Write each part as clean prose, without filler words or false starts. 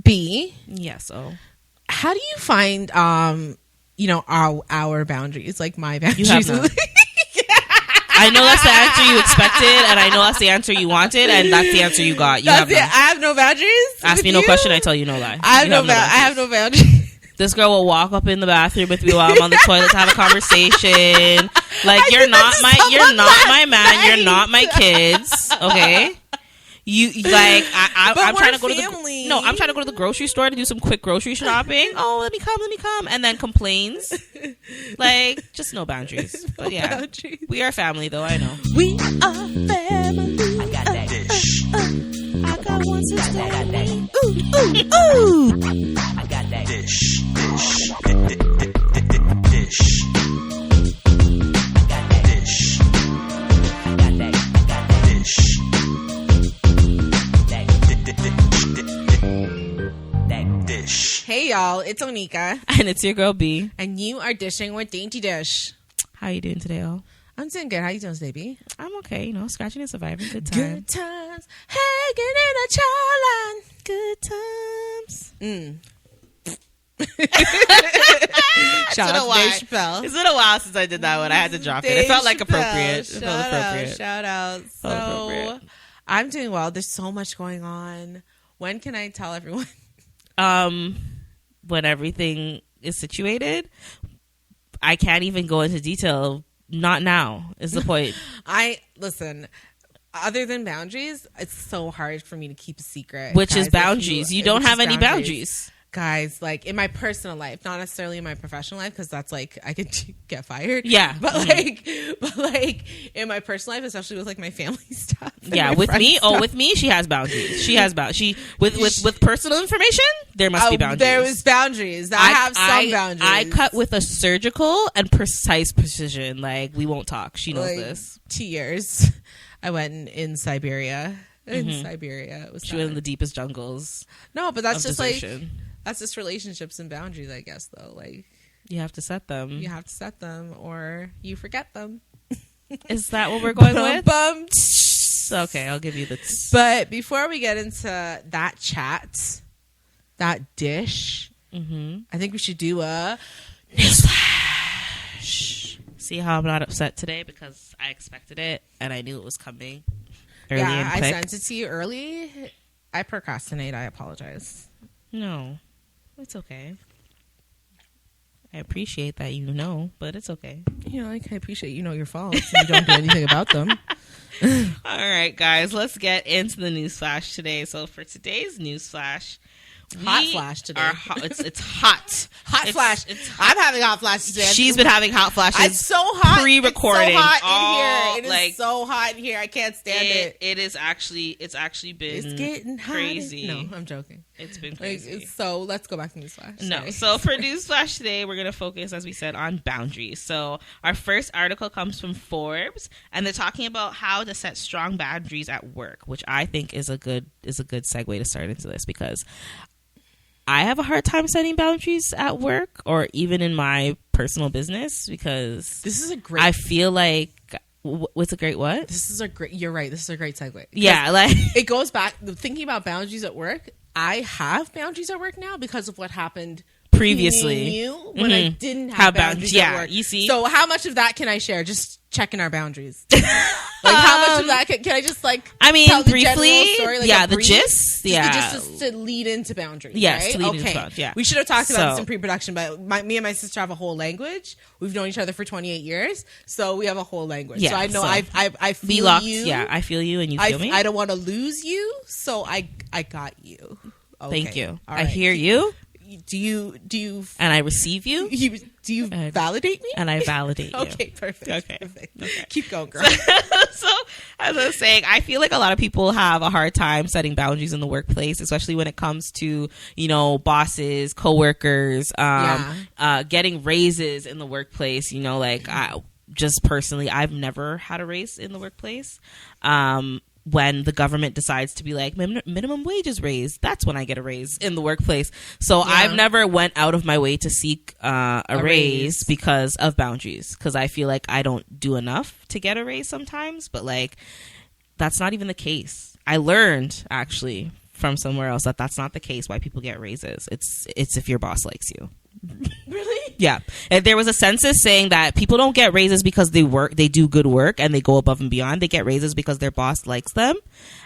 B. Yes. Oh. How do you find our boundaries, like my boundaries? You have none. I know that's the answer you expected, and I know that's the answer you wanted, and that's the answer you got. You have none. I have no boundaries. Ask me no question, I tell you no lie. I have no boundaries. This girl will walk up in the bathroom with me while I'm on the toilet to have a conversation. Like, you're not my man. You're not my kids. Okay. I'm trying to go I'm trying to go to the grocery store to do some quick grocery shopping. Oh, let me come, and then complains. Like, just no boundaries. But yeah, boundaries. We are family, though. I know. We are family. I got that dish. I got one sister. I got that. Ooh. I got that dish. Hey y'all, it's Onika. And it's your girl B. And you are dishing with Dainty Dish. How you doing today, all? I'm doing good. How you doing today, B? I'm okay, scratching and surviving. Good times. Good times. Hanging in a child line. Good times. Shout out to Dave Chappelle. It's been a while since I did that one. I had to drop it. It felt like appropriate. Shout out. So, I'm doing well. There's so much going on. When can I tell everyone? When everything is situated. I can't even go into detail. Not now is the point. Listen, other than boundaries, it's so hard for me to keep a secret. Which is boundaries. You don't have any boundaries. Guys, like in my personal life, not necessarily in my professional life, because that's like I could get fired. Yeah, but like in my personal life, especially with like my family stuff. Yeah, with me, with me, she has boundaries. She has with personal information. There must be boundaries. There was boundaries. I have some boundaries. I cut with a surgical and precise precision. Like, we won't talk. She knows this. 2 years, I went in Siberia. Siberia, it was she went in the deepest jungles. No, but that's just desertion. Like. That's just relationships and boundaries, I guess, though. Like, you have to set them. You have to set them, or you forget them. Is that what we're going with? Okay, I'll give you the. But before we get into that chat, that dish, I think we should do a newsflash. See how I'm not upset today because I expected it and I knew it was coming. Yeah, I sent it to you early. I procrastinate. I apologize. No. It's okay. I appreciate that but it's okay. I appreciate your faults and you don't do anything about them. All right, guys, let's get into the news flash today. So for today's news flash, hot flash today. It's hot. Hot flash. I'm having hot flashes today. She's been having hot flashes. It's so hot. Pre-recording. It's so hot in here. It is so hot in here. I can't stand it. It's actually been it's getting crazy. No, I'm joking. It's been crazy. So let's go back to newsflash. No. So for newsflash today, we're gonna focus, as we said, on boundaries. So our first article comes from Forbes, and they're talking about how to set strong boundaries at work, which I think is a good segue to start into this because I have a hard time setting boundaries at work or even in my personal business because I feel like what's a great what? You're right. This is a great segue. Yeah, like it goes back thinking about boundaries at work. I have boundaries at work now because of what happened previously when I didn't have boundaries at work. You see. So how much of that can I share? Just checking our boundaries. Like how much of that can I just like? I mean, tell briefly. The story, like the gist. Just to lead into boundaries. Yes, right? to lead into boundaries. Yeah. We should have talked about this in pre-production, but me and my sister have a whole language. We've known each other for 28 years, so we have a whole language. Yeah, so I know I feel you. Yeah, I feel you, and you feel me. I don't want to lose you, so I got you. Okay. Thank you. Right. I hear you. Do you and I receive you? Do you validate me? And I validate you. Okay, perfect. Okay. Keep going, girl. So, as I was saying, I feel like a lot of people have a hard time setting boundaries in the workplace, especially when it comes to, bosses, coworkers, getting raises in the workplace. Just personally, I've never had a raise in the workplace. When the government decides to be like minimum wage is raised, that's when I get a raise in the workplace. So I've never went out of my way to seek a raise because of boundaries, because I feel like I don't do enough to get a raise sometimes, but like that's not even the case. I learned actually from somewhere else that that's not the case. Why people get raises? It's if your boss likes you. Really? Yeah. And there was a census saying that people don't get raises because they do good work and they go above and beyond. They get raises because their boss likes them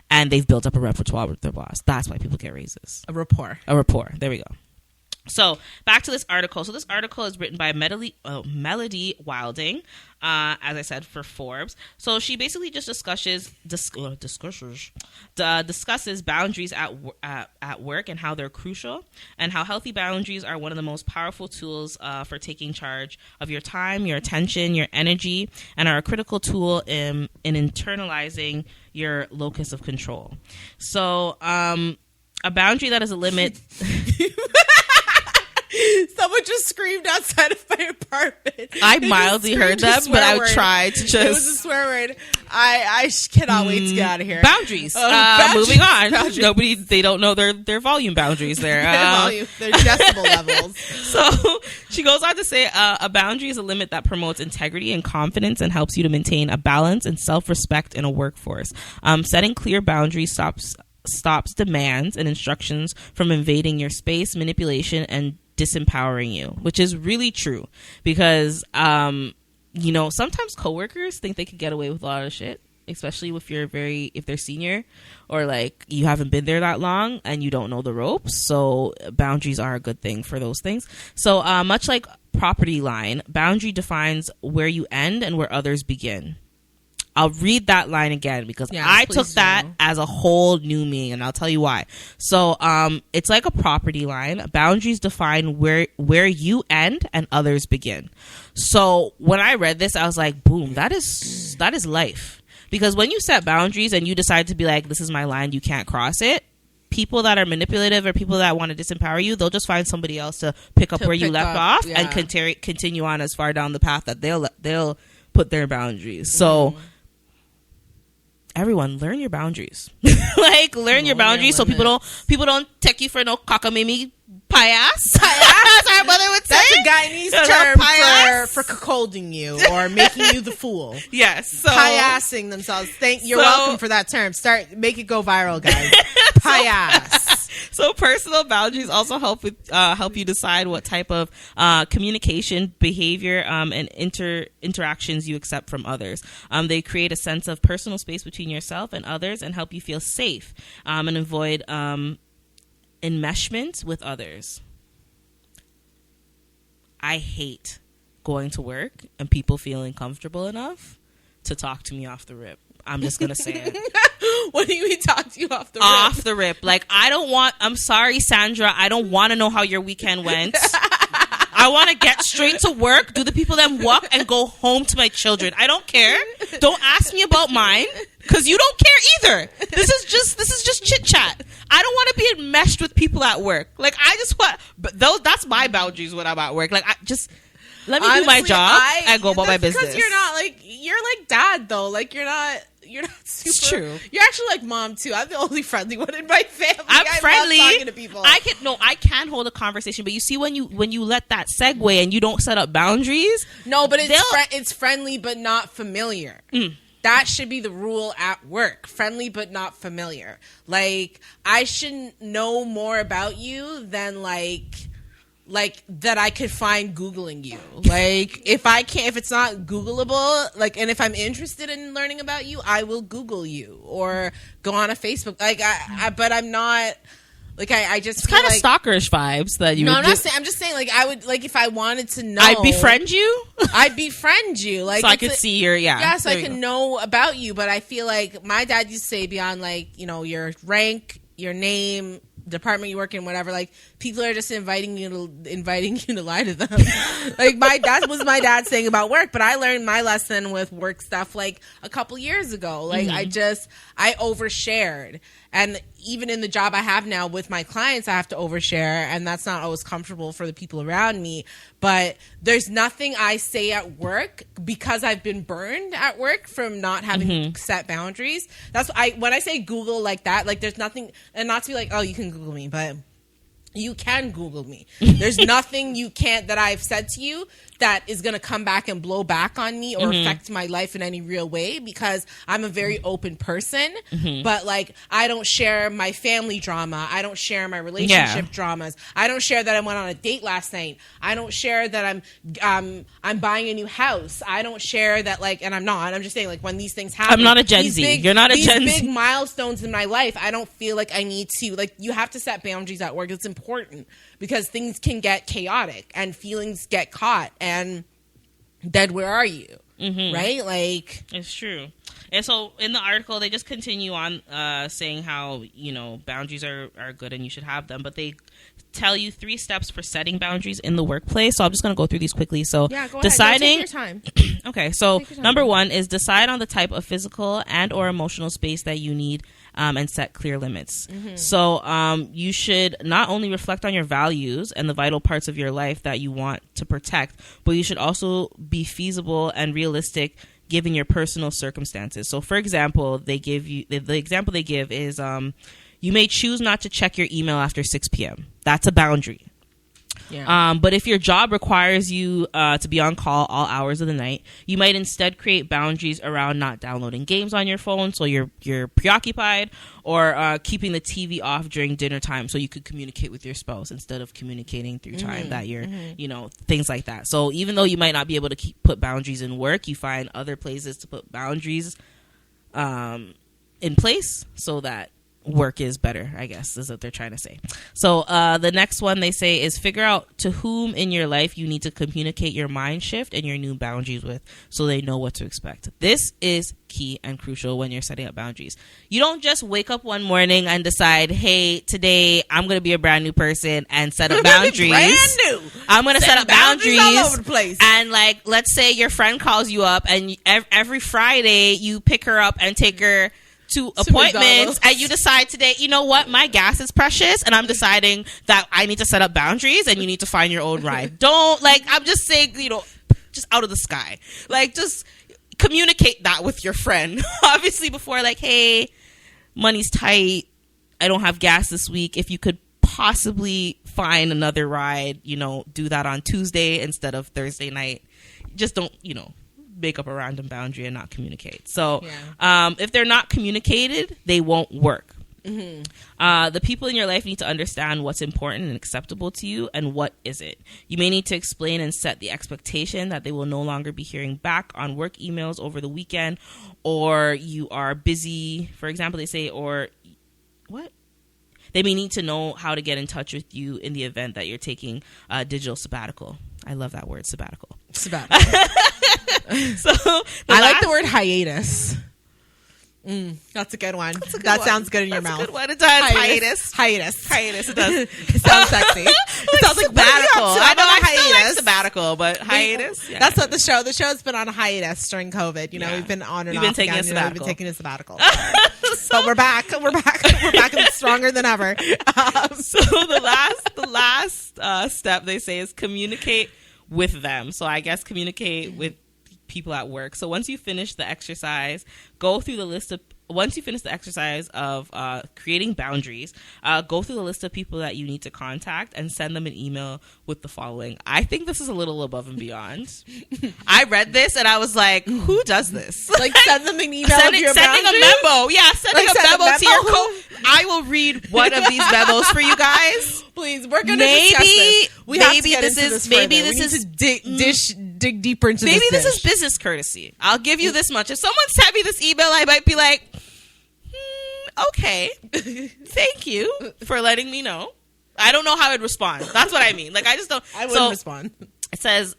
and they've built up a repertoire with their boss. That's why people get raises. A rapport. There we go. So back to this article. So this article is written by Melody Wilding, as I said, for Forbes. So she basically just discusses boundaries at work and how they're crucial, and how healthy boundaries are one of the most powerful tools for taking charge of your time, your attention, your energy, and are a critical tool in internalizing your locus of control. So a boundary that is a limit. Someone just screamed outside of my apartment. I mildly heard them, but I tried to just... It was a swear word. I cannot wait to get out of here. Boundaries. Moving on. Boundaries. They don't know their volume boundaries there. Their decibel levels. So she goes on to say, a boundary is a limit that promotes integrity and confidence and helps you to maintain a balance and self-respect in a workforce. Setting clear boundaries stops demands and instructions from invading your space, manipulation, and disempowering you, which is really true because sometimes coworkers think they could get away with a lot of shit, especially if they're senior or like you haven't been there that long and you don't know the ropes. So boundaries are a good thing for those things. So much like property line, boundary defines where you end and where others begin. I'll read that line again because I took that as a whole new meaning, and I'll tell you why. So it's like a property line. Boundaries define where you end and others begin. So when I read this, I was like, boom, that is life. Because when you set boundaries and you decide to be like, this is my line, you can't cross it, people that are manipulative or people that want to disempower you, they'll just find somebody else to pick up where you left off and continue on as far down the path that they'll put their boundaries. So everyone, learn your boundaries. Learn your boundaries so people don't take you for no cockamamie payas. As our mother would say. That's a Guyanese term for cuckolding you or making you the fool. Yes. So, payasing themselves. You're welcome for that term. Make it go viral, guys. Payas. So personal boundaries also help you decide what type of communication, behavior, and interactions you accept from others. They create a sense of personal space between yourself and others and help you feel safe and avoid enmeshment with others. I hate going to work and people feeling comfortable enough to talk to me off the rip. I'm just going to say it. What do you mean talk to you off the rip? Off the rip. I'm sorry, Sandra. I don't want to know how your weekend went. I want to get straight to work, do the people then walk, and go home to my children. I don't care. Don't ask me about mine because you don't care either. This is just chit chat. I don't want to be enmeshed with people at work. That's my boundaries when I'm at work. Let me do my job and go about my business. Because you're like dad though. You're not super. It's true. You're actually like mom too. I'm the only friendly one in my family. I'm friendly. Love talking to people. I can hold a conversation, but you see when you let that segue and you don't set up boundaries. No, but it's friendly but not familiar. That should be the rule at work. Friendly but not familiar. I shouldn't know more about you than that I could find Googling you. If it's not Googleable, and if I'm interested in learning about you, I will Google you or go on a Facebook. But I'm not. I just it's kind of stalkerish vibes that you. No, I'm not saying. I'm just saying. I would if I wanted to know. I'd befriend you. I'd befriend you. So I could see your Yes, I can know about you. But I feel like my dad used to say beyond your rank, your name, department you work in, whatever, people are just inviting you to lie to them. That was my dad saying about work, but I learned my lesson with work stuff a couple years ago. I overshared, and even in the job I have now with my clients, I have to overshare, and that's not always comfortable for the people around me. But there's nothing I say at work because I've been burned at work from not having set boundaries. That's when I say Google like that, there's nothing, and not to be oh, you can Google me, but you can Google me. There's nothing you can't that I've said to you that is going to come back and blow back on me or affect my life in any real way, because I'm a very open person. But like, I don't share my family drama. I don't share my relationship dramas. I don't share that I went on a date last night. I don't share that I'm buying a new house. I don't share that, like, and I'm not. I'm just saying, like, when these things happen, I'm not a Gen Z. You're not a Gen Z. These big milestones in my life, I don't feel like I need to, like, you have to set boundaries at work. It's important because things can get chaotic and feelings get caught, and then where are you? Right? Like, it's true. And so in the article, they just continue on saying how, you know, boundaries are good and you should have them, but they tell you 3 steps for setting boundaries in the workplace. So I'm just going to go through these quickly. So yeah, go deciding, ahead. Take your time. Okay, so number 1 is decide on the type of physical and or emotional space that you need, and set clear limits. So you should not only reflect on your values and the vital parts of your life that you want to protect, but you should also be feasible and realistic given your personal circumstances. So for example, they give you the example they give is you may choose not to check your email after 6 p.m. That's a boundary. Yeah. But if your job requires you to be on call all hours of the night, you might instead create boundaries around not downloading games on your phone so you're preoccupied, or keeping the TV off during dinner time so you could communicate with your spouse instead of communicating through time that you're, you know, things like that. So even though you might not be able to put boundaries in work, you find other places to put boundaries in place so that work is better, I guess, is what they're trying to say. So the next one they say is figure out to whom in your life you need to communicate your mind shift and your new boundaries with, so they know what to expect. This is key and crucial when you're setting up boundaries. You don't just wake up one morning and decide, hey, today I'm going to be a brand new person and set up boundaries. Brand new. I'm going to set up boundaries all over the place. And like, let's say your friend calls you up and every Friday you pick her up and take her to appointments, McDonald's. and you decide today, you know what, my gas is precious and I'm deciding that I need to set up boundaries and you need to find your own ride. Don't, like, I'm just saying, you know, just out of the sky, like, just communicate that with your friend obviously before, like, hey, money's tight, I don't have gas this week, if you could possibly find another ride, you know, do that on Tuesday instead of Thursday night. Just don't, you know, make up a random boundary and not communicate. So if they're not communicated, they won't work. The people in your life need to understand what's important and acceptable to you and what isn't. You may need to explain and set the expectation that they will no longer be hearing back on work emails over the weekend, or you are busy, for example, they say, or what? They may need to know how to get in touch with you in the event that you're taking a digital sabbatical. I love that word, sabbatical. Sabbatical. So I like the word hiatus. That's a good one. That sounds good in your mouth. That's a good one. It does. Hiatus. Hiatus. It does. It sounds sexy. It sounds like sabbatical. I know. I hiatus. still like sabbatical, but hiatus. Yeah. That's what the show's been on a hiatus during COVID. You know, we've been on and off. We've been taking a sabbatical. But we're back. We're back and stronger than ever. So the last step they say is communicate with them. So I guess communicate with people at work. So once you finish the exercise, once you finish the exercise of creating boundaries, go through the list of people that you need to contact and send them an email with the following. I think this is a little above and beyond. I read this and I was like, who does this? Like, send them an email sending a memo. Yeah, sending a memo to your I will read one of these memos for you guys. Please, we're going to discuss this. We have to get into this further. Maybe this is dig deeper into this. Maybe this is business courtesy. I'll give you this much. If someone sent me this email, I might be like, okay, thank you for letting me know. I don't know how I'd respond. That's what I mean. Like, I just don't. I wouldn't respond. It says,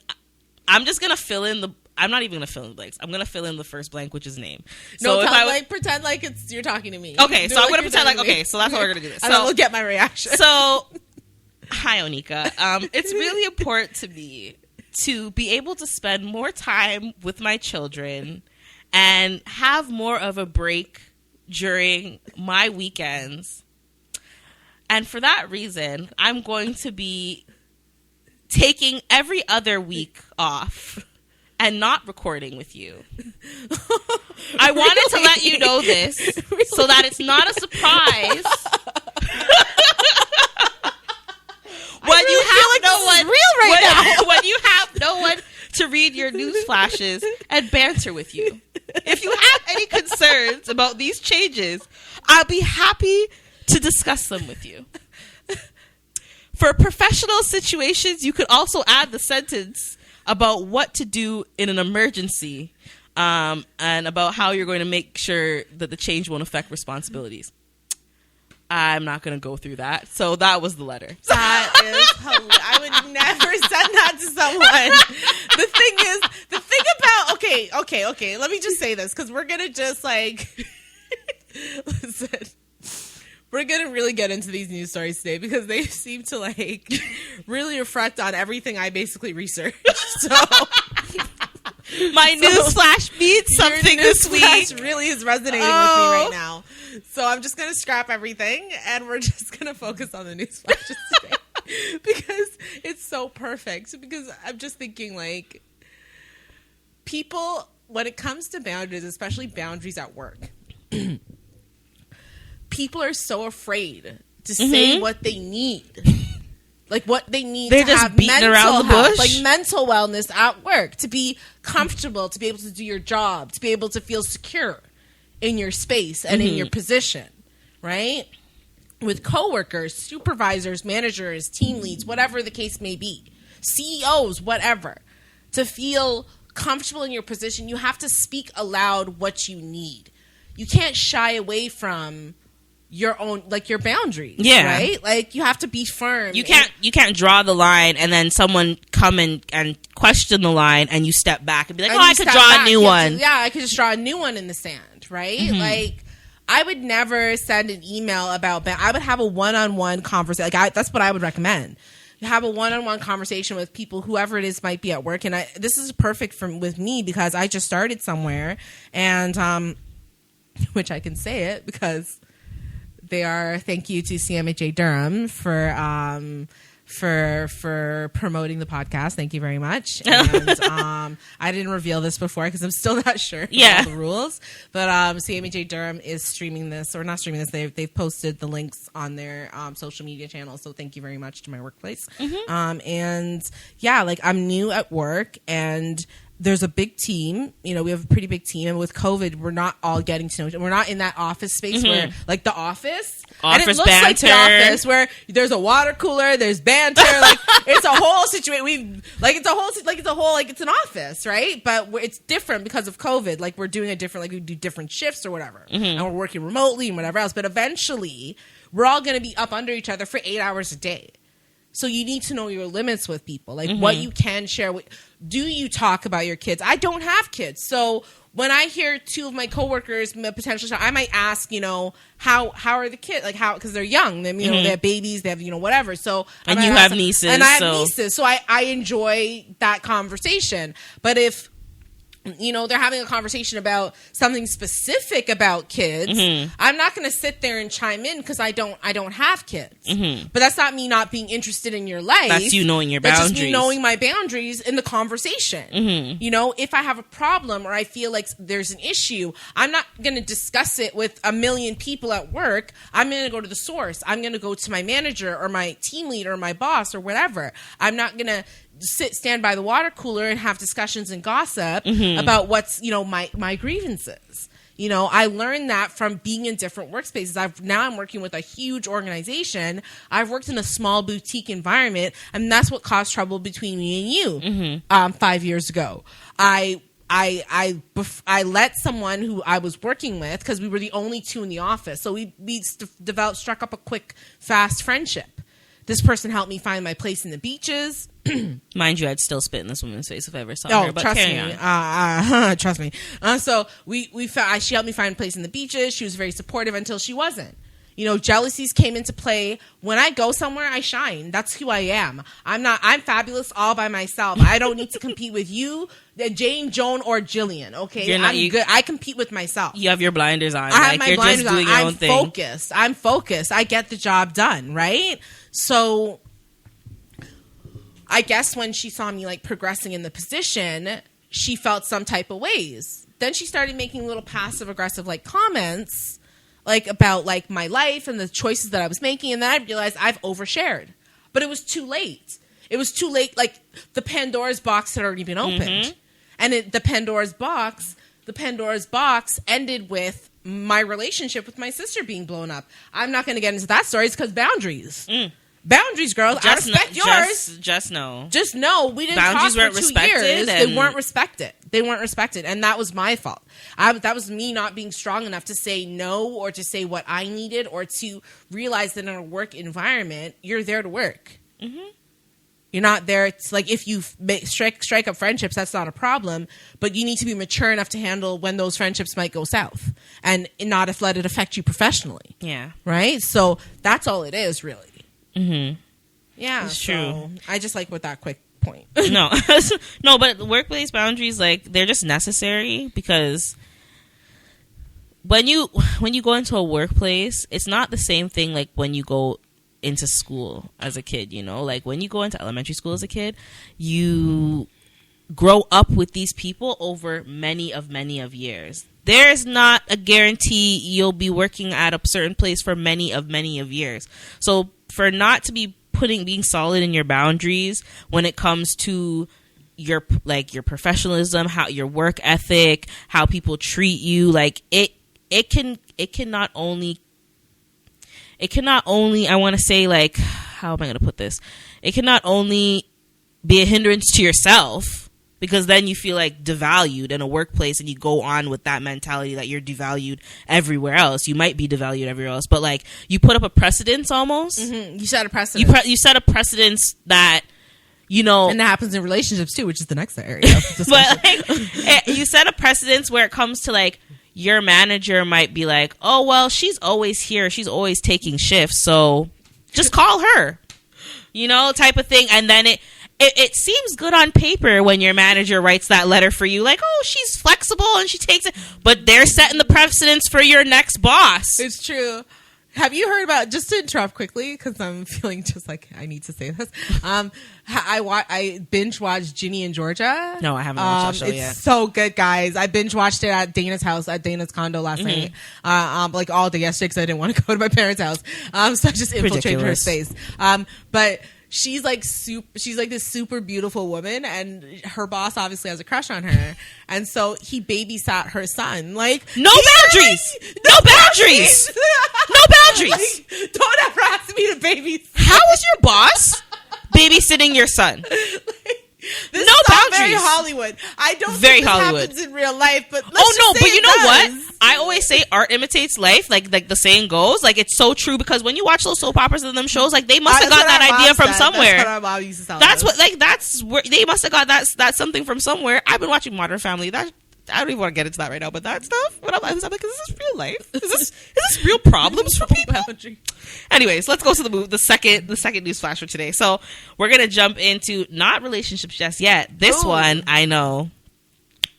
I'm just going to fill in the. I'm not even going to fill in the blanks. I'm going to fill in the first blank, which is name. So pretend like you're talking to me. Okay, so I'm going to pretend like, okay, so that's how we're going to do this. And then we'll get my reaction. So, hi, Onika. It's really important to me to be able to spend more time with my children and have more of a break during my weekends. And for that reason, I'm going to be taking every other week off and not recording with you. I wanted to let you know this so that it's not a surprise. no one to read your news flashes and banter with you. If you have any concerns about these changes, I'll be happy to discuss them with you. For professional situations, you could also add the sentence about what to do in an emergency, and about how you're going to make sure that the change won't affect responsibilities. I'm not going to go through that. So that was the letter. That is hilarious. I would never send that to someone. The thing about, okay. Let me just say this, because we're going to just listen. We're going to really get into these news stories today because they seem to really reflect on everything I basically researched. So my news flash means something this week. Really is resonating with me right now. So I'm just going to scrap everything and we're just going to focus on the news flashes today because it's so perfect. Because I'm just thinking people, when it comes to boundaries, especially boundaries at work, people are so afraid to say what they need. What they need. They're to just have beating around the bush. Mental wellness at work, to be comfortable, to be able to do your job, to be able to feel secure in your space and in your position, right? With coworkers, supervisors, managers, team leads, whatever the case may be, CEOs, whatever, to feel comfortable in your position, you have to speak aloud what you need. You can't shy away from your own, your boundaries, right? You have to be firm. You can't draw the line and then someone come and question the line and you step back and be like, I could draw a new one. I could just draw a new one in the sand, right? I would never send an email about, I would have a one-on-one conversation. That's what I would recommend. Have a one-on-one conversation with people, whoever it is might be at work. And this is perfect with me because I just started somewhere, and which I can say it because they are. Thank you to CMHA Durham for promoting the podcast. Thank you very much. And I didn't reveal this before because I'm still not sure of all the rules. But CMHA Durham is streaming this, or not streaming this. They've posted the links on their social media channels. So thank you very much to my workplace. And yeah, I'm new at work and there's a big team. We have a pretty big team. And with COVID, we're not all getting to know each other. We're not in that office space where, the office. And it looks banter. like the office where there's a water cooler, there's banter. It's a whole situation. It's an office, right? But it's different because of COVID. We're doing we do different shifts or whatever. And we're working remotely and whatever else. But eventually, we're all going to be up under each other for 8 hours a day. So you need to know your limits with people, what you can share. Do you talk about your kids? I don't have kids. So when I hear two of my coworkers potentially, I might ask, how are the kids? Because they're young. They have babies. They have, whatever. So and you have nieces. And I have nieces. So I enjoy that conversation. But if they're having a conversation about something specific about kids, I'm not going to sit there and chime in because I don't have kids. But that's not me not being interested in your life. That's you knowing your boundaries. That's just me knowing my boundaries in the conversation. If I have a problem or I feel like there's an issue, I'm not going to discuss it with a million people at work. I'm going to go to the source. I'm going to go to my manager or my team lead or my boss or whatever. I'm not going to stand by the water cooler and have discussions and gossip about what's, my grievances. I learned that from being in different workspaces. Now I'm working with a huge organization. I've worked in a small boutique environment, and that's what caused trouble between me and you 5 years ago. I let someone who I was working with, because we were the only two in the office, so we struck up a quick, fast friendship. This person helped me find my place in the beaches. Mind you, I'd still spit in this woman's face if I ever saw her. But trust me. Trust me. So she helped me find a place in the beaches. She was very supportive until she wasn't. Jealousies came into play. When I go somewhere, I shine. That's who I am. I'm fabulous all by myself. I don't need to compete with you, Jane, Joan, or Jillian. Okay, I'm good. I compete with myself. You have your blinders on. I have my blinders on. I'm focused. I get the job done, right? So I guess when she saw me progressing in the position, she felt some type of ways. Then she started making little passive aggressive comments about my life and the choices that I was making, and then I realized I've overshared. But it was too late. it was too late. Like the Pandora's box had already been opened, and the Pandora's box ended with my relationship with my sister being blown up. I'm not going to get into that story. It's because boundaries. Boundaries, girls. I respect yours. Just know. Just know we didn't Boundaries talk weren't for 2 respected years. and- They weren't respected. They weren't respected, and that was my fault. That was me not being strong enough to say no, or to say what I needed, or to realize that in a work environment, you're there to work. You're not there. It's like if you strike up friendships, that's not a problem. But you need to be mature enough to handle when those friendships might go south, and not let it affect you professionally. Yeah. Right. So that's all it is, really. Yeah, It's so true. I just like with that quick point. No, no, but workplace boundaries, like, they're just necessary, because when you go into a workplace, it's not the same thing like when you go into school as a kid. You know, like when you go into elementary school as a kid, you grow up with these people over many of years. There's not a guarantee you'll be working at a certain place for many of years. So for not to be being solid in your boundaries when it comes to your professionalism, how your work ethic, how people treat you, like it cannot only I want to say, like, how am I going to put this? It cannot only be a hindrance to yourself, because then you feel like devalued in a workplace, and you go on with that mentality that you're devalued everywhere else. You might be devalued everywhere else, but like you put up a precedence almost. You set a precedent. You set a precedence that, you know, and that happens in relationships too, which is the next area of discussion. but like, you set a precedence where it comes to like your manager might be like, oh well, she's always here, she's always taking shifts, so just call her, you know, type of thing. And then it seems good on paper when your manager writes that letter for you, like, oh, she's flexible and she takes it, but they're setting the precedence for your next boss. It's true. Have you heard about, just to interrupt quickly, because I'm feeling just like I need to say this, I binge watched Ginny and Georgia. No, I haven't watched that show it's yet. So good, guys. I binge watched it at Dana's house, at Dana's condo last night, like all day yesterday, because I didn't want to go to my parents' house, so I just infiltrated her space. But she's like this super beautiful woman, and her boss obviously has a crush on her, and so he babysat her son. Like, no boundaries. Like, don't ever ask me to babysit. How is your boss babysitting your son? This no is boundaries. Very Hollywood. I don't very think this Hollywood. happens in real life, but but you know what? I always say art imitates life. Like the saying goes. Like, it's so true, because when you watch those soap operas and them shows, like, they must have got that idea from somewhere. That's what our mom used to tell That's us. what, like, that's where they must have got that something from somewhere. I've been watching Modern Family. That I don't even want to get into that right now, but that stuff. But I'm like, is this real life? Is this real problems for people? Anyways, let's go to the second news flash for today. So we're gonna jump into not relationships just yet. This one, I know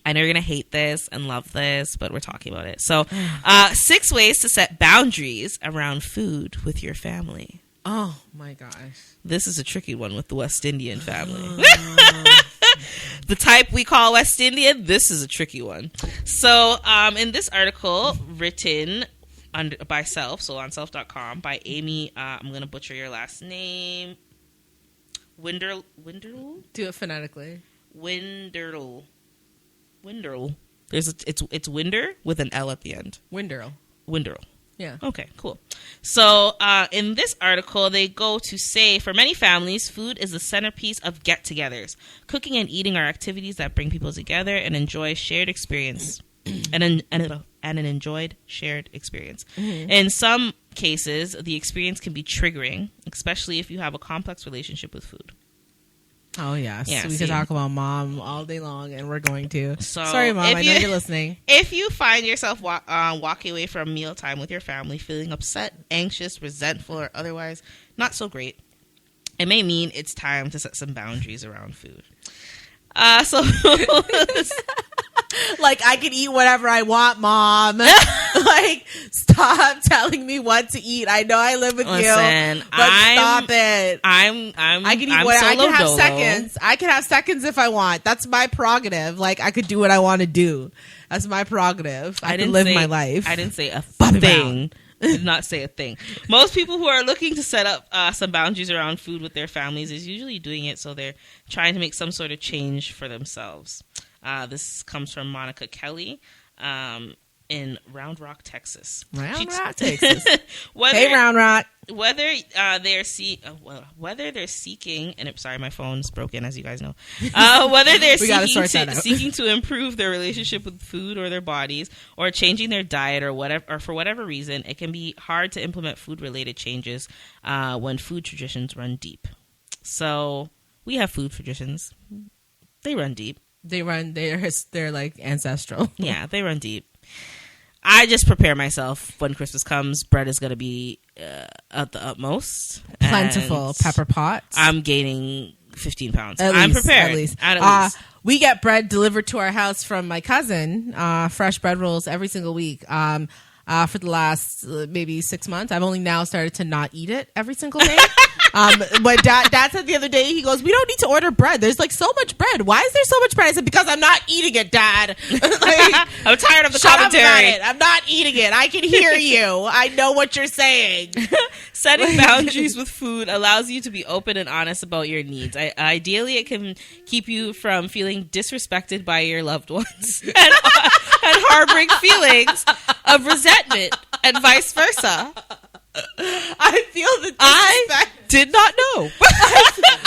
you're gonna hate this and love this, but we're talking about it. So 6 ways to set boundaries around food with your family. Oh my gosh. This is a tricky one with the West Indian family. The type we call West Indian, this is a tricky one. So in this article written by Self, so on self.com, by Amy, I'm going to butcher your last name, Winderl? Do it phonetically. Winderl. It's Winder with an L at the end. Winderl. Yeah. Okay, cool. So in this article, they go to say, for many families, food is the centerpiece of get-togethers. Cooking and eating are activities that bring people together and enjoy shared experience. and an enjoyed shared experience. In some cases, the experience can be triggering, especially if you have a complex relationship with food. Oh, yes. Yeah, we could talk about mom all day long, and we're going to. So sorry, Mom. I know you're listening. If you find yourself walking away from mealtime with your family feeling upset, anxious, resentful, or otherwise not so great, it may mean it's time to set some boundaries around food. Like, I can eat whatever I want, Mom. Like, stop telling me what to eat. I know I live with you, but stop it. I can eat what I can have seconds. I can have seconds if I want. That's my prerogative. Like, I could do what I want to do. That's my prerogative. I can live my life. I didn't say a thing Did not say a thing. Most people who are looking to set up some boundaries around food with their families is usually doing it so they're trying to make some sort of change for themselves. This comes from Monica Kelly in Round Rock, Texas. Round Rock, Texas. Whether, hey, Round Rock. Whether they're seeking, and sorry, my phone's broken, as you guys know. Whether they're seeking to improve their relationship with food or their bodies, or changing their diet, or whatever, or for whatever reason, it can be hard to implement food-related changes when food traditions run deep. So we have food traditions; they run deep. They're like ancestral. Yeah, they run deep. I just prepare myself when Christmas comes. Bread is going to be at the utmost. Plentiful. Pepper pots. I'm gaining 15 pounds. I'm prepared. At least. We get bread delivered to our house from my cousin, fresh bread rolls every single week. For the last maybe 6 months. I've only now started to not eat it every single day. But dad said the other day, he goes, we don't need to order bread. There's like so much bread. Why is there so much bread? I said, because I'm not eating it, Dad. I'm tired of the shut commentary. Up about it. I'm not eating it. I can hear you. I know what you're saying. Setting boundaries with food allows you to be open and honest about your needs. Ideally, it can keep you from feeling disrespected by your loved ones and harboring feelings of resentment and vice versa. I feel the disrespect. I did not know.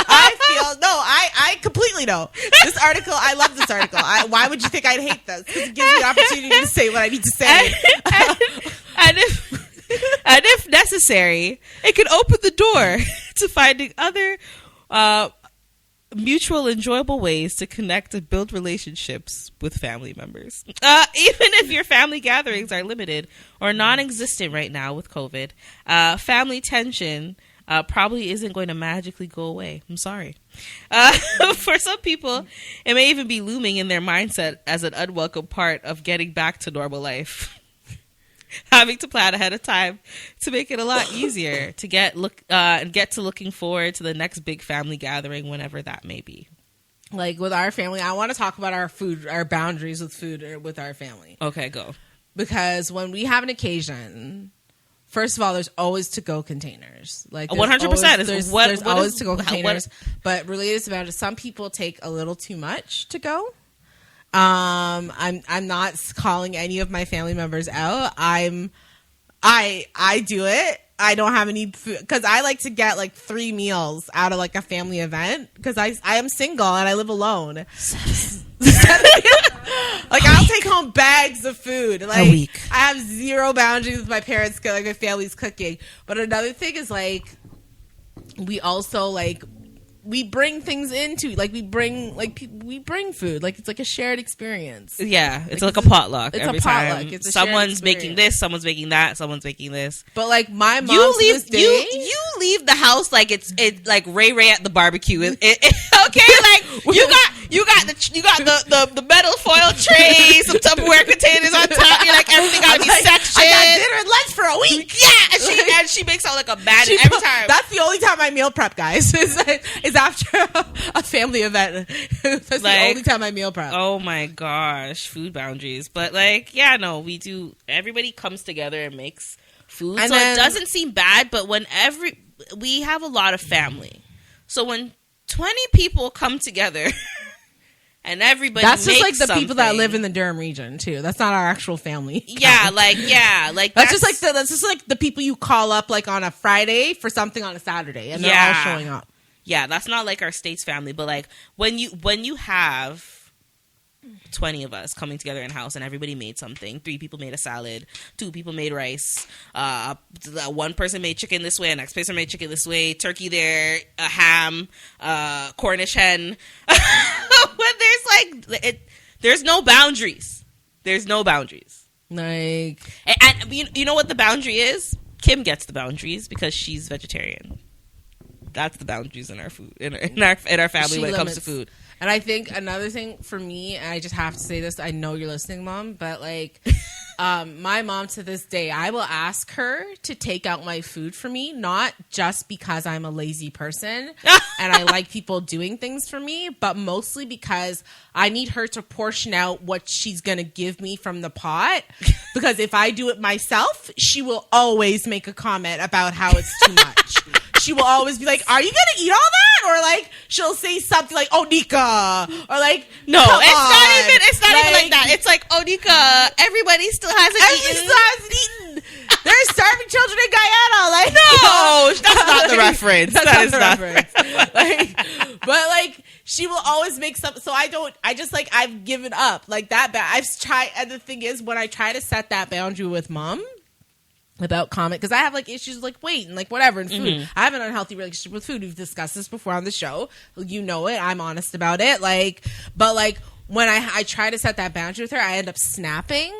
I completely know. This article, I love this article. Why would you think I'd hate this? Because it gives me an opportunity to say what I need to say. And if necessary, it can open the door to finding other mutual enjoyable ways to connect and build relationships with family members. Even if your family gatherings are limited or non-existent right now with COVID, family tension probably isn't going to magically go away. I'm sorry. For some people, it may even be looming in their mindset as an unwelcome part of getting back to normal life. Having to plan ahead of time to make it a lot easier to get to looking forward to the next big family gathering, whenever that may be. Like with our family, I want to talk about our boundaries with food with our family. Okay, go. Because when we have an occasion, first of all, there's always to-go containers. Like 100%. There's always to-go containers. But related to boundaries, some people take a little too much to go. I'm not calling any of my family members out. I do it. I don't have any food because I like to get like 3 meals out of like a family event because I am single and I live alone. 7. Like I'll take home bags of food. Like a week. I have zero boundaries with my parents. Like my family's cooking. But another thing is like we also like. We bring things into we bring food like it's like a shared experience. Yeah, it's like a potluck. It's every a potluck. Time. It's a someone's making this, some's making that, someo's making this. But like my mom, you leave the house like it's like Ray at the barbecue. Okay, like you got the metal foil tray, some Tupperware containers on top. You're like everything got to be sectioned. I got dinner and lunch for a week. Yeah, and she makes out like a bad every time. That's the only time I meal prep, guys. Is after a family event. That's like, the only time I meal prep. Oh my gosh, food boundaries. But like, yeah, no, we do. Everybody comes together and makes food, and so it doesn't seem bad. But we have a lot of family, so when 20 people come together. And everybody that's just makes like the people that live in the Durham region too. That's not our actual family. Yeah, like that's just like the people you call up like on a Friday for something on a Saturday, and they're all showing up. Yeah, that's not like our state's family, but like when you have 20 of us coming together in house and everybody made something. 3 people made a salad. 2 people made rice. 1 person made chicken this way. The next person made chicken this way. Turkey there. A ham. Cornish hen. When there's no boundaries. There's no boundaries. Like, and you know what the boundary is? Kim gets the boundaries because she's vegetarian. That's the boundaries in our food in our family when it comes to food. And I think another thing for me, and I just have to say this, I know you're listening, Mom, but like My mom to this day, I will ask her to take out my food for me, not just because I'm a lazy person and I like people doing things for me, but mostly because I need her to portion out what she's going to give me from the pot. Because if I do it myself, she will always make a comment about how it's too much. She will always be like, are you going to eat all that? Or like, she'll say something like, oh, Nika. Or like, no, it's not even like that. It's like, oh, Nika, everybody still hasn't eaten. There's starving children in Guyana. Like, no, that's not the reference. That is not the reference. Like, but like, she will always make something. So I've given up like that. I've tried. And the thing is, when I try to set that boundary with mom about comment, because I have like issues like weight and like whatever and food. I have an unhealthy relationship with food. We've discussed this before on the show. You know it. I'm honest about it. Like, but like, when I try to set that boundary with her, I end up snapping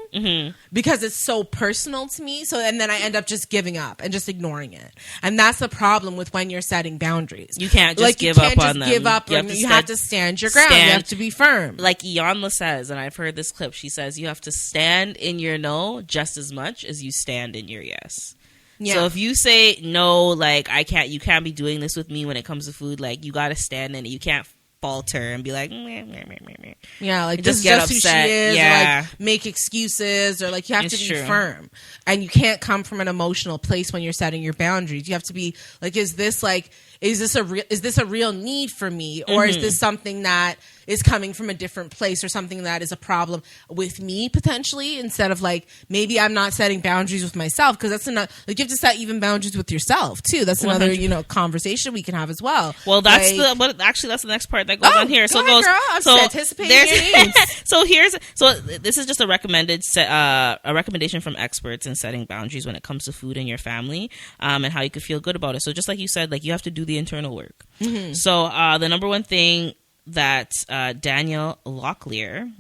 because it's so personal to me. So, and then I end up just giving up and just ignoring it. And that's the problem with when you're setting boundaries. You can't just give up on them. You have to stand your ground. You have to be firm. Like Iyanla says, and I've heard this clip, she says, you have to stand in your no just as much as you stand in your yes. Yeah. So if you say no, like you can't be doing this with me when it comes to food, like you got to stand in it. You can't falter and be like, meh, meh, meh, meh, meh. Yeah, like just get upset. Who she is, yeah. Or like make excuses, or like you have It's to be true. firm, and you can't come from an emotional place when you're setting your boundaries. You have to be like, is this a real need for me, or is this something that is coming from a different place, or something that is a problem with me potentially, instead of like, maybe I'm not setting boundaries with myself, because that's another, like, you have to set even boundaries with yourself too. That's another 100%. Conversation we can have as well. Well, that's like, that's the next part that goes on here. Go ahead, girl. I'm just anticipating your needs. So this is just a recommendation from experts in setting boundaries when it comes to food in your family, and how you could feel good about it. So just like you said, like, you have to do the internal work. So the number one thing that Danielle Locklear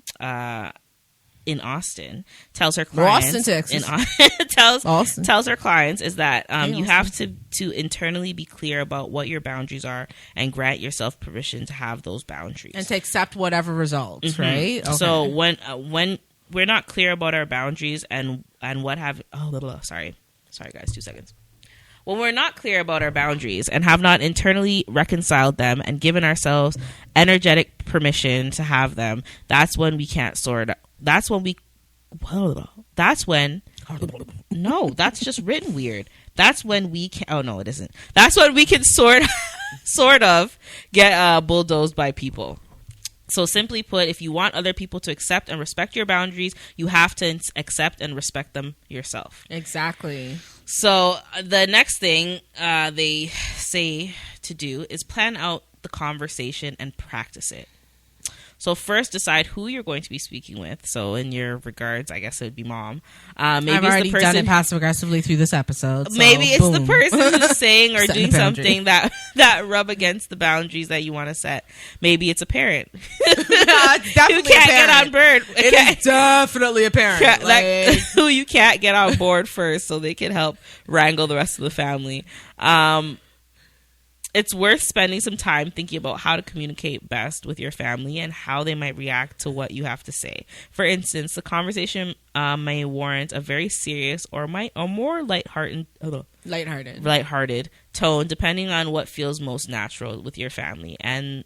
in Austin tells her clients, Austin, Texas. tells her clients is that you have to internally be clear about what your boundaries are and grant yourself permission to have those boundaries and to accept whatever results. Right. Okay. So when we're not clear about our boundaries and what have sorry guys, 2 seconds. When we're not clear about our boundaries and have not internally reconciled them and given ourselves energetic permission to have them, that's when we can't sort. That's when no, that's just written weird. That's when we can. Oh no, it isn't. That's when we can sort of get bulldozed by people. So simply put, if you want other people to accept and respect your boundaries, you have to accept and respect them yourself. Exactly. So the next thing they say to do is plan out the conversation and practice it. So first, decide who you're going to be speaking with. So in your regards, I guess it would be mom. Maybe I've already it's the person, done it passive aggressively through this episode. So maybe it's the boom. person who's saying or Setting doing a boundary. something that rub against the boundaries that you want to set. Maybe it's a parent It's definitely who can't a parent. get on board. It is definitely a parent. Like, Who you can't get on board first, so they can help wrangle the rest of the family. It's worth spending some time thinking about how to communicate best with your family and how they might react to what you have to say. For instance, the conversation may warrant a very serious or more lighthearted tone, depending on what feels most natural with your family and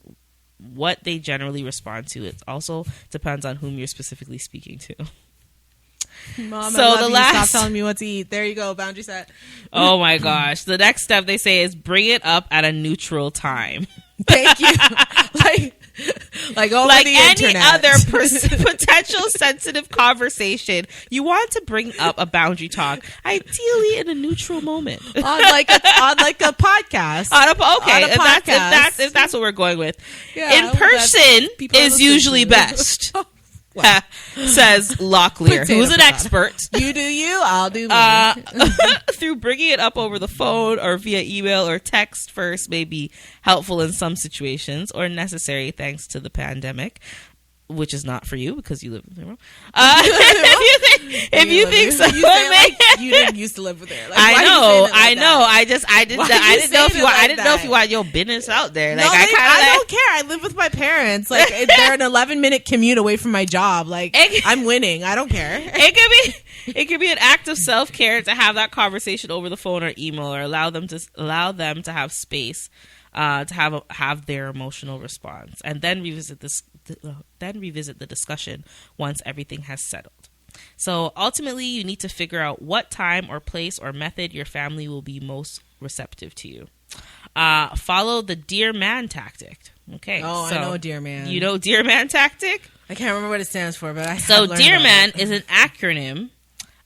what they generally respond to. It also depends on whom you're specifically speaking to. Mom, so I love the you. last Stop telling me what to eat. There you go, boundary set. Oh my gosh. The next step they say is bring it up at a neutral time. Thank you. like over like the any internet. other potential sensitive conversation, you want to bring up a boundary talk, ideally in a neutral moment. on like a podcast. If that's what we're going with. Yeah, in person people are is listening usually to. best. Well, says Locklear, potato who's an potato. expert. You do you, I'll do me. Through bringing it up over the phone or via email or text first may be helpful in some situations or necessary thanks to the pandemic. which is not for you because you live with her. If you think so, you say like you didn't used to live with her. Like, I know. I didn't know if you want your business out there. Like, no, I don't care. I live with my parents. Like, they're an 11-minute commute away from my job. Like, I'm winning. I don't care. It could be an act of self-care to have that conversation over the phone or email, or allow them to have space to have their emotional response, and then revisit the discussion once everything has settled. So ultimately, you need to figure out what time or place or method your family will be most receptive to you. Follow the dear man tactic. Okay. Oh, so, I know dear man. You know dear man tactic? I can't remember what it stands for, but dear man is an acronym,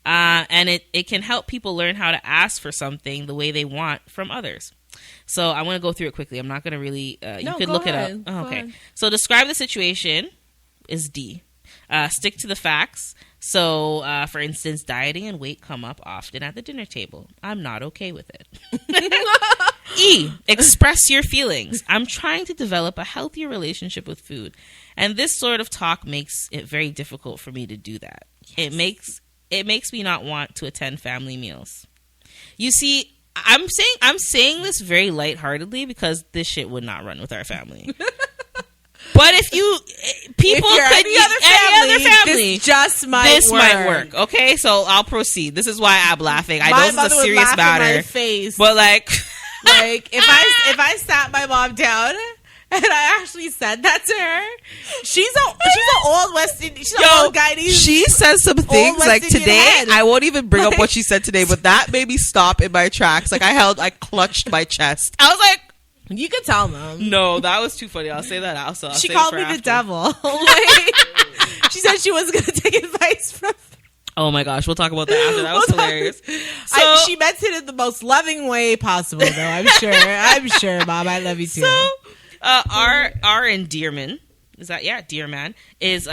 and it can help people learn how to ask for something the way they want from others. So I'm going to go through it quickly. I'm not going to really. You could look ahead. it up. Oh, okay. So describe the situation is D. Stick to the facts. So, for instance, dieting and weight come up often at the dinner table. I'm not okay with it. E. Express your feelings. I'm trying to develop a healthier relationship with food, and this sort of talk makes it very difficult for me to do that. Yes. It makes me not want to attend family meals. You see, I'm saying this very lightheartedly because this shit would not run with our family. But if any other family, this might work. Okay, so I'll proceed. This is why I'm laughing. I know this is a serious matter. In my face. But like if I sat my mom down and I actually said that to her, she's an old West Indian. She's an old Guyanese. She says some things like today. I won't even bring up what she said today, but that made me stop in my tracks. Like I clutched my chest. I was like, you can tell them. No, that was too funny. I'll say that also. She called me the devil. Like, she said she wasn't going to take advice from. Oh my gosh, we'll talk about that after. That was hilarious. So, she meant it in the most loving way possible, though. I'm sure, Mom. I love you too. So, our endearment is that dear man is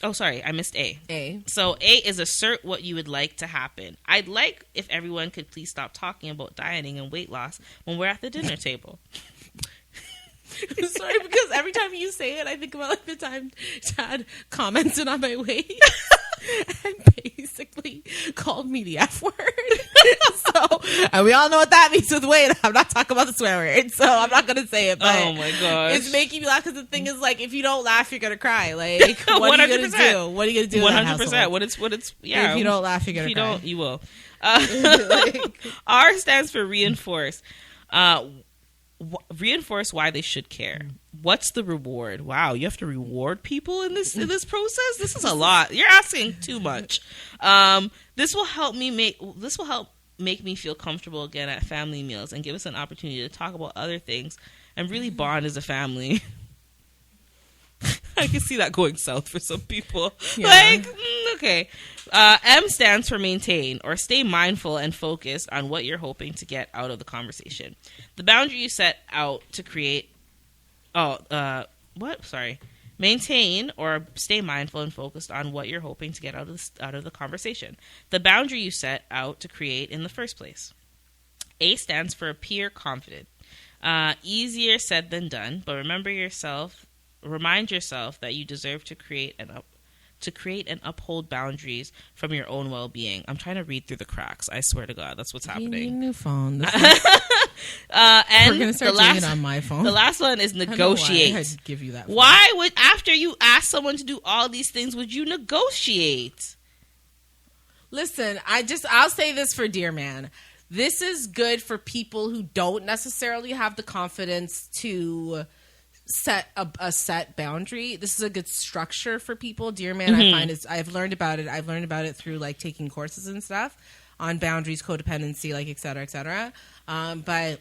Oh, sorry, I missed A. A. So A is assert what you would like to happen. I'd like if everyone could please stop talking about dieting and weight loss when we're at the dinner table. I'm sorry, because every time you say it, I think about like the time Chad commented on my weight and basically called me the F word. And we all know what that means with weight. I'm not talking about the swear word, so I'm not going to say it. But oh my gosh. It's making me laugh because the thing is, like, if you don't laugh, you're going to cry. Like, what are you going to do? What are you going to do? 100%. What it's, yeah. If you don't laugh, you're going to cry. If you don't, you will. R stands for reinforce. Reinforce why they should care. What's the reward? Wow, you have to reward people in this process. This is a lot. You're asking too much. This will help make me feel comfortable again at family meals and give us an opportunity to talk about other things and really bond as a family. I can see that going south for some people. Yeah. Okay. M stands for maintain or stay mindful and focused on what you're hoping to get out of the conversation. The boundary you set out to create. Maintain or stay mindful and focused on what you're hoping to get out of the conversation. The boundary you set out to create in the first place. A stands for appear confident. Easier said than done, but remind yourself that you deserve to create and uphold boundaries from your own well-being. I'm trying to read through the cracks. I swear to God, that's what's happening. You need a new phone. And we're gonna start doing it on my phone. The last one is negotiate. I had to give you that phone. Why would, after you ask someone to do all these things, would you negotiate? Listen, I'll say this for Dear Man. This is good for people who don't necessarily have the confidence to set a set boundary. This is a good structure for people. Dear Man, I find I've learned about it through like taking courses and stuff on boundaries, codependency, like et cetera, but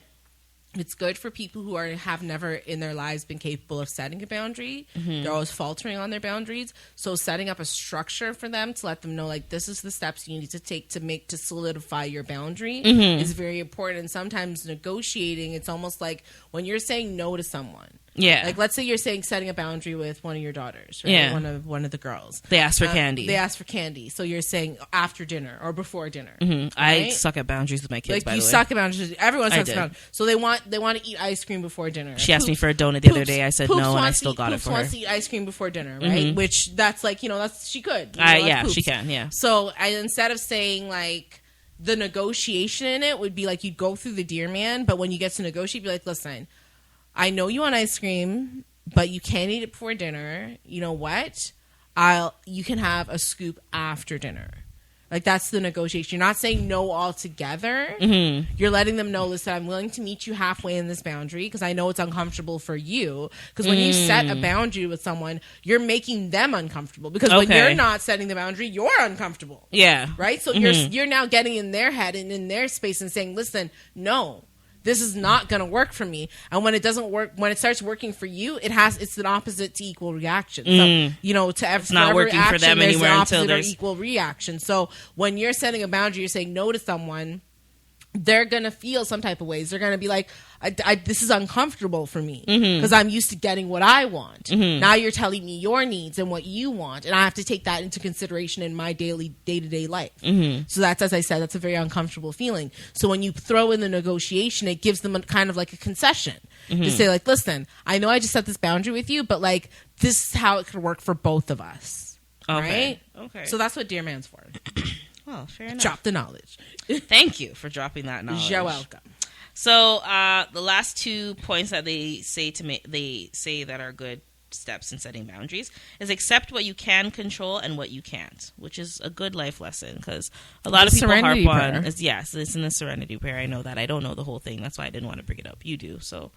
it's good for people who have never in their lives been capable of setting a boundary. They're always faltering on their boundaries. So setting up a structure for them to let them know, like, this is the steps you need to take to solidify your boundary is very important. And sometimes negotiating, it's almost like when you're saying no to someone, Yeah. Like, let's say you're saying setting a boundary with one of your daughters, right? Yeah. One of the girls. They ask for candy. They ask for candy. So you're saying after dinner or before dinner. Mm-hmm. Right? I suck at boundaries with my kids, Like, by you the way. suck at boundaries. Everyone sucks did. at boundaries. So they want to eat ice cream before dinner. She asked me for a donut the other day. I said no, and I still got it for her. Wants to eat ice cream before dinner, right? Mhm. Which that's like, that's she could. That's Yeah, Poops. she can. Yeah. So instead of saying like the negotiation in it would be like you'd go through the dear man, but when you get to negotiate, be like, listen, I know you want ice cream, but you can't eat it before dinner. You know what? You can have a scoop after dinner. Like, that's the negotiation. You're not saying no altogether. Mm-hmm. You're letting them know, listen, I'm willing to meet you halfway in this boundary because I know it's uncomfortable for you. Because when you set a boundary with someone, you're making them uncomfortable. Because when you're not setting the boundary, you're uncomfortable. Yeah. Right? So you're now getting in their head and in their space and saying, listen, no. This is not going to work for me. And when it doesn't work, when it starts working for you, it's an opposite to equal reaction. So, it's not working for them anymore until there's equal reaction. So when you're setting a boundary, you're saying no to someone, they're going to feel some type of ways. They're going to be like, this is uncomfortable for me because I'm used to getting what I want. Now you're telling me your needs and what you want, and I have to take that into consideration in my day-to-day life. So that's, as I said, that's a very uncomfortable feeling. So when you throw in the negotiation, it gives them kind of like a concession to say, like, listen, I know I just set this boundary with you, but like, this is how it could work for both of us. Okay. Right? Okay. So that's what Dear Man's for. Well, fair enough. Drop the knowledge. Thank you for dropping that knowledge. You're welcome. So the last 2 points that they say that are good steps in setting boundaries is accept what you can control and what you can't, which is a good life lesson because a lot of people harp on. Yes, it's in the Serenity Prayer. I know that. I don't know the whole thing. That's why I didn't want to bring it up. You do. So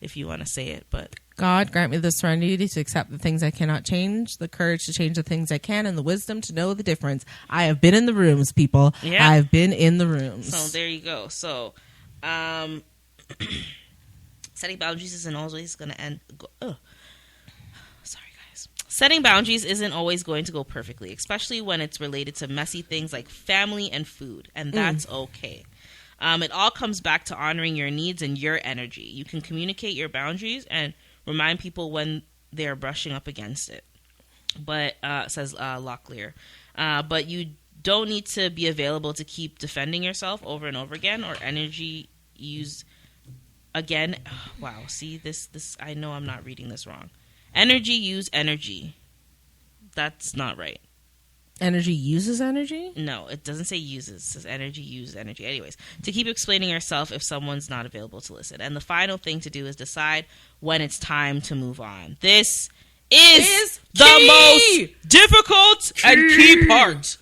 if you want to say it, but God, grant me the serenity to accept the things I cannot change, the courage to change the things I can, and the wisdom to know the difference. I have been in the rooms, people. Yeah. I've been in the rooms. So there you go. So setting boundaries isn't always going to end. Sorry, guys. Setting boundaries isn't always going to go perfectly, especially when it's related to messy things like family and food, and that's okay. It all comes back to honoring your needs and your energy. You can communicate your boundaries and remind people when they're brushing up against it. But, says Locklear. But you don't need to be available to keep defending yourself over and over again or energy used again. Wow, see, this I know I'm not reading this wrong. Energy use energy. That's not right. Energy uses energy? No, it doesn't say uses. It says energy use energy. Anyways, to keep explaining yourself if someone's not available to listen. And the final thing to do is decide when it's time to move on. This is the most difficult and key part.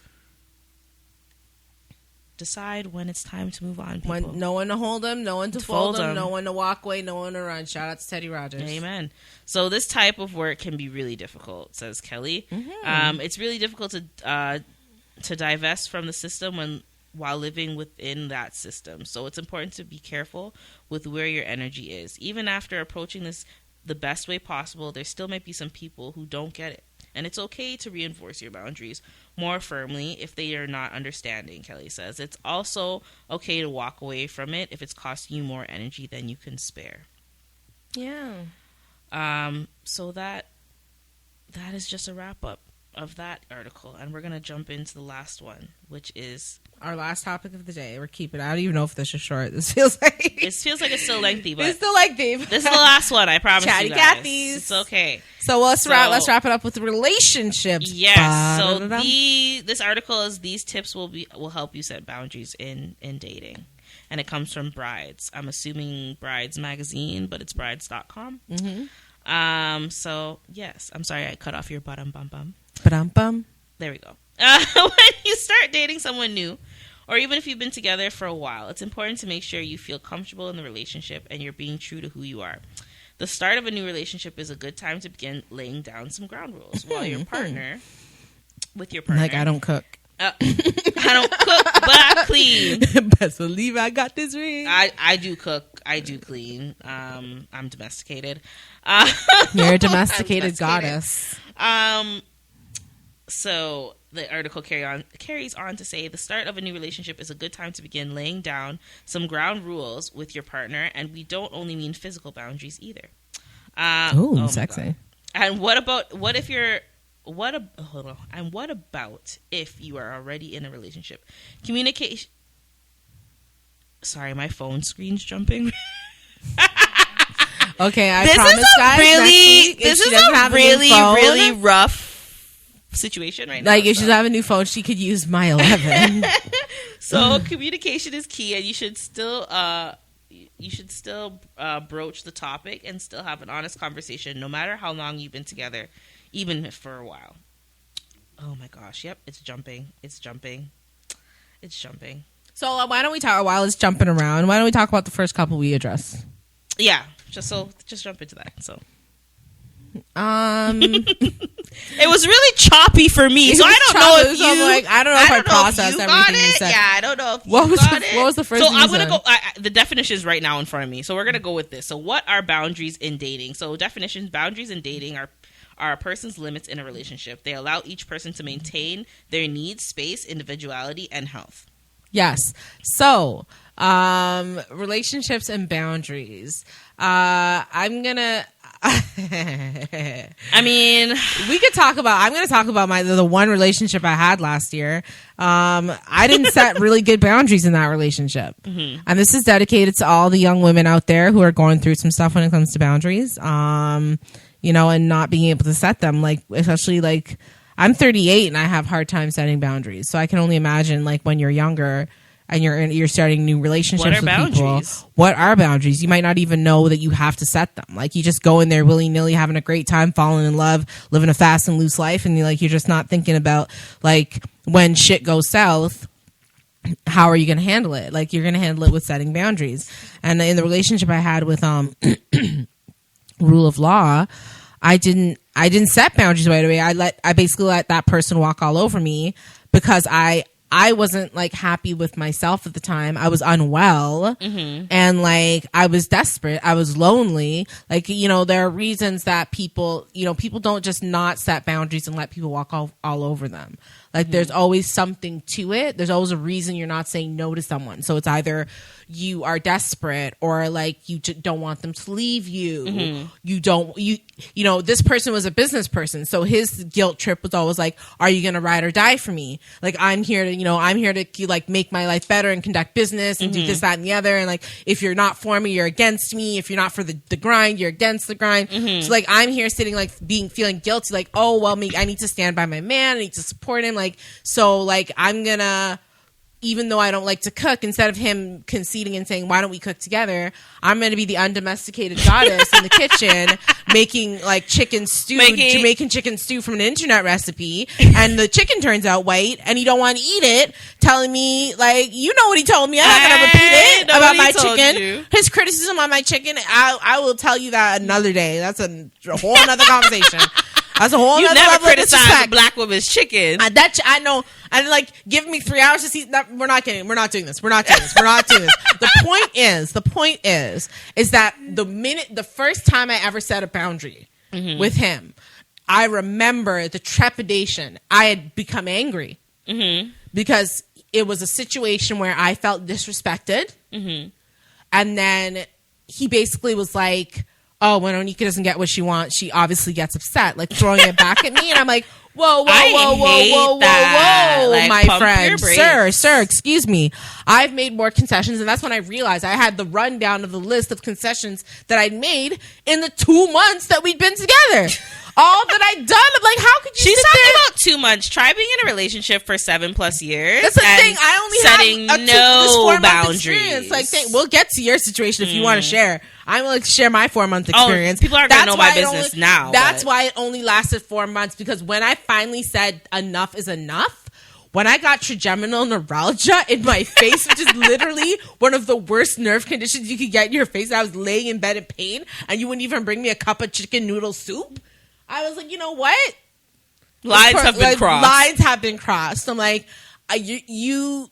Decide when it's time to move on, people. No one to hold them, no one to fold them, no one to walk away, no one to run. Shout out to Teddy Rogers. Amen. So this type of work can be really difficult, says Kelly. It's really difficult to divest from the system while living within that system. So it's important to be careful with where your energy is. Even after approaching this the best way possible, there still might be some people who don't get it. And it's okay to reinforce your boundaries more firmly if they are not understanding, Kelly says. It's also okay to walk away from it if it's costing you more energy than you can spare. Yeah. So that is just a wrap-up of that article. And we're going to jump into the last one, which is our last topic of the day. We're keeping. I don't even know if this is short. This feels like it's still lengthy, but it's still lengthy. This is the last one. I promise. Chatty you guys. Cathy's. It's okay. So let's wrap it up with relationships. Yes. So this article is these tips will help you set boundaries in dating, and it comes from Brides. I'm assuming Brides magazine, but it's brides.com. So yes, I'm sorry I cut off your bum. There we go. When you start dating someone new, or even if you've been together for a while, it's important to make sure you feel comfortable in the relationship and you're being true to who you are. The start of a new relationship is a good time to begin laying down some ground rules while your partner. Like, I don't cook. I don't cook, but I clean. Best believe I got this ring. I do cook. I do clean. I'm domesticated. You're a domesticated goddess. So the article carries on to say the start of a new relationship is a good time to begin laying down some ground rules with your partner, and we don't only mean physical boundaries either. Ooh, my sexy. God. And what about if you are already in a relationship? Communication. Sorry, my phone screen's jumping. Okay, I this promise, is a guys. really, this is a really phone, rough situation right now. Like, if she doesn't have a new phone, she could use my 11. So communication is key, and you should still broach the topic and still have an honest conversation, no matter how long you've been together, even if for a while. Oh my gosh! Yep, it's jumping. So why don't we talk? While it's jumping around, why don't we talk about the first couple we address? Yeah, just jump into that. So, it was really choppy for me, so I don't know if you. I don't know if I processed everything you said. Yeah, I don't know if what you was got it. What was the first? So thing I'm you gonna said? go. The definition is right now in front of me, so we're gonna go with this. So, what are boundaries in dating? So, definitions: boundaries in dating are a person's limits in a relationship. They allow each person to maintain their needs, space, individuality, and health. Yes. So, relationships and boundaries. I'm gonna. I mean, we could talk about. I'm going to talk about the one relationship I had last year. I didn't set really good boundaries in that relationship, and this is dedicated to all the young women out there who are going through some stuff when it comes to boundaries. You know, and not being able to set them, like, especially like I'm 38 and I have hard time setting boundaries. So I can only imagine, like, when you're younger and you're starting new relationships with people. What are boundaries? You might not even know that you have to set them. Like, you just go in there willy-nilly, having a great time, falling in love, living a fast and loose life, and you're just not thinking about, like, when shit goes south, how are you going to handle it? Like, you're going to handle it with setting boundaries. And in the relationship I had with Rule of Law, I didn't set boundaries right away. I basically let that person walk all over me because I wasn't, like, happy with myself at the time. I was unwell, and, like, I was desperate. I was lonely. Like, you know, there are reasons that people don't just not set boundaries and let people walk all over them. Like, there's always something to it. There's always a reason you're not saying no to someone. So it's either you are desperate or, like, you don't want them to leave you. You know, this person was a business person. So his guilt trip was always like, are you going to ride or die for me? Like, I'm here to like, make my life better and conduct business and do this, that, and the other. And, like, if you're not for me, you're against me. If you're not for the grind, you're against the grind. So, like, I'm here sitting, like, feeling guilty. Like, oh, well, I need to stand by my man. I need to support him. Like, so, like, I'm gonna, even though I don't like to cook, instead of him conceding and saying, why don't we cook together, I'm going to be the undomesticated goddess in the kitchen making, like, chicken stew, Jamaican chicken stew from an internet recipe, and the chicken turns out white and you don't want to eat it, telling me, like, you know what he told me, I'm not going to repeat it about my chicken. His criticism on my chicken, I will tell you that another day. That's a whole other conversation. That's a whole other level of disrespect. You never criticize a black woman's chicken. I know. And, like, give me 3 hours to see. We're not doing this. The point is that the first time I ever set a boundary with him, I remember the trepidation. I had become angry because it was a situation where I felt disrespected. And then he basically was like, oh, when Onika doesn't get what she wants, she obviously gets upset, like, throwing it back at me. And I'm like, whoa, like, my friend. Sir, excuse me. I've made more concessions. And that's when I realized I had the rundown of the list of concessions that I'd made in the 2 months that we'd been together. All that I'd done. I'm like, how could you She's talking about 2 months. Try being in a relationship for 7+ years. That's the thing. I only have this 4-month experience. Like, we'll get to your situation if you want to share. I'm willing to share my 4-month experience. People aren't going to know my business now. That's why it only lasted 4 months, because when I finally said enough is enough, when I got trigeminal neuralgia in my face, which is literally one of the worst nerve conditions you could get in your face, I was laying in bed in pain, and you wouldn't even bring me a cup of chicken noodle soup. I was like, you know what? Lines have been crossed. I'm like, you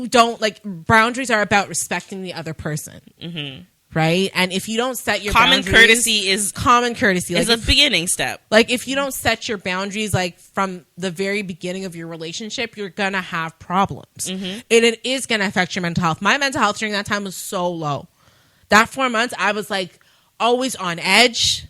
don't, like, boundaries are about respecting the other person. Right? And if you don't set your common courtesy is like, a beginning step. Like, if you don't set your boundaries, like, from the very beginning of your relationship, you're gonna have problems. And it is gonna affect your mental health. My mental health during that time was so low. That 4 months, I was, like, always on edge.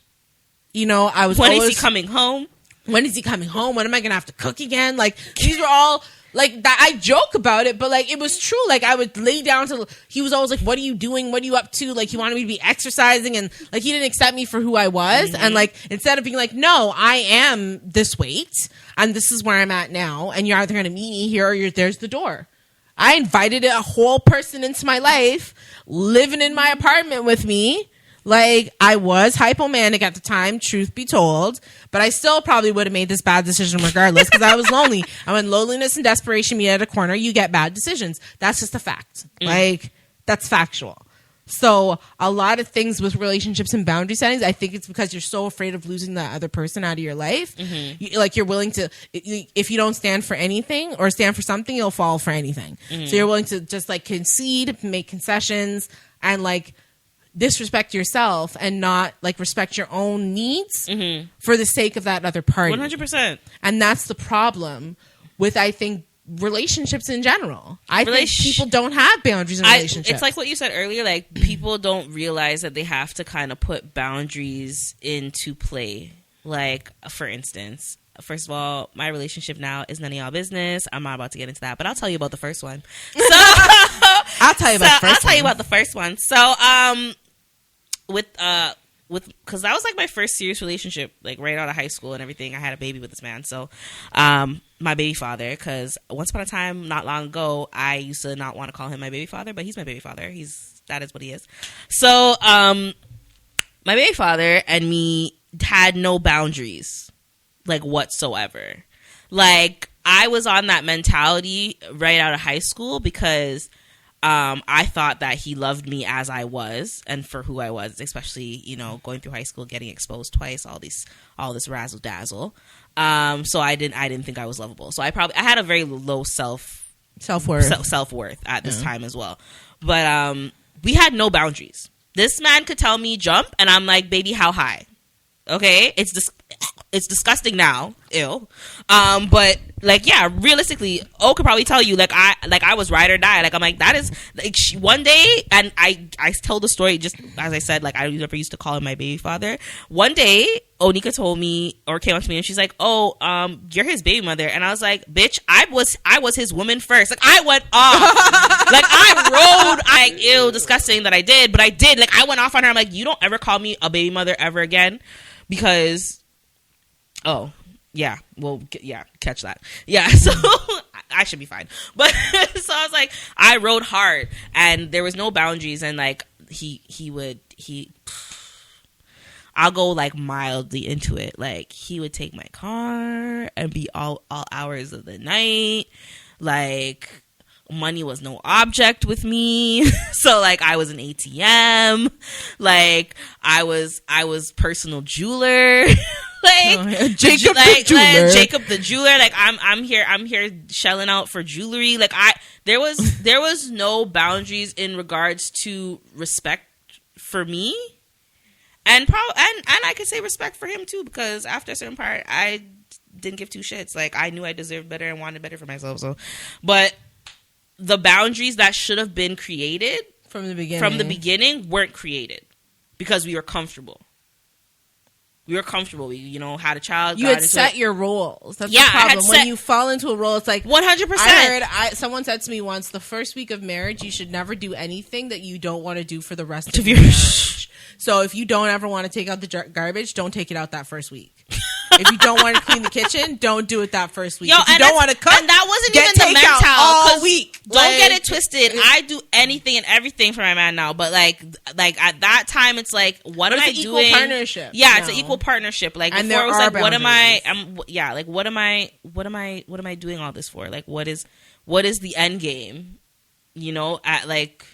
You know, I was when always, is he coming home? When is he coming home? When am I gonna have to cook again? Like, these were all like that. I joke about it, but like, it was true. Like, I would lay down to. He was always like, "What are you doing? What are you up to?" Like, he wanted me to be exercising, and like, he didn't accept me for who I was. And like, instead of being like, "No, I am this weight, and this is where I'm at now, and you're either gonna meet me here or there's the door." I invited a whole person into my life, living in my apartment with me. Like, I was hypomanic at the time, truth be told, but I still probably would have made this bad decision regardless because I was lonely. And when loneliness and desperation meet at a corner, you get bad decisions. That's just a fact. Like, that's factual. So a lot of things with relationships and boundary settings, I think it's because you're so afraid of losing that other person out of your life. Like, you're willing to, if you don't stand for anything or stand for something, you'll fall for anything. So you're willing to just like concede, make concessions, and like disrespect yourself and not like respect your own needs for the sake of that other party. 100%. And that's the problem with, I think, relationships in general. I think people don't have boundaries in relationships. It's like what you said earlier, like people don't realize that they have to kind of put boundaries into play. Like, for instance, first of all, my relationship now is none of y'all business. I'm not about to get into that, but I'll tell you about the first one. So I'll tell you about the first one. So because that was like my first serious relationship, like right out of high school and everything. I had a baby with this man. So my baby father, because once upon a time, not long ago, I used to not want to call him my baby father, but he's my baby father. That is what he is. So my baby father and me had no boundaries, like whatsoever. Like, I was on that mentality right out of high school because I thought that he loved me as I was and for who I was, especially, you know, going through high school, getting exposed twice, all this razzle dazzle. So I didn't think I was lovable. So I had a very low self-worth at this time as well. But we had no boundaries. This man could tell me jump, and I'm like, baby, how high? Okay, it's disgusting now, ew. But like, yeah, realistically, O could probably tell you, like I was ride or die. Like, I'm like, that is like one day, and I told the story just as I said, like, I never used to call him my baby father. One day, Onika told me, or came up to me, and she's like, "Oh, you're his baby mother," and I was like, "Bitch, I was his woman first." Like, I went off, like I rode, like, ew, disgusting that I did, but I did. Like, I went off on her. I'm like, you don't ever call me a baby mother ever again. Because, oh, yeah, well, yeah, catch that. Yeah, so I should be fine. But, so I was like, I rode hard, and there was no boundaries, and, like, I'll go, like, mildly into it. Like, he would take my car and be all hours of the night. Like, money was no object with me. So, like, I was an ATM. Like, I was personal jeweler. Like, Jacob the jeweler. Like, Jacob the jeweler. Like, I'm here shelling out for jewelry. Like, there was no boundaries in regards to respect for me. And I could say respect for him too, because after a certain part, I didn't give two shits. Like, I knew I deserved better and wanted better for myself. So, but the boundaries that should have been created from the beginning weren't created because we were comfortable. We, you know, had a child. You had set your roles. That's the problem. When you fall into a role, it's like 100%. Someone said to me once, the first week of marriage, you should never do anything that you don't want to do for the rest of your marriage. So if you don't ever want to take out the garbage, don't take it out that first week. If you don't want to clean the kitchen, don't do it that first week. If you don't want to cook, and that wasn't even the mental all week. Don't get it twisted. I do anything and everything for my man now, but like at that time, it's like, what am I doing? Equal partnership. Yeah, it's an equal partnership. Like, and before, it was like, what am I? What am I doing all this for? Like, what is the end game? You know, at like,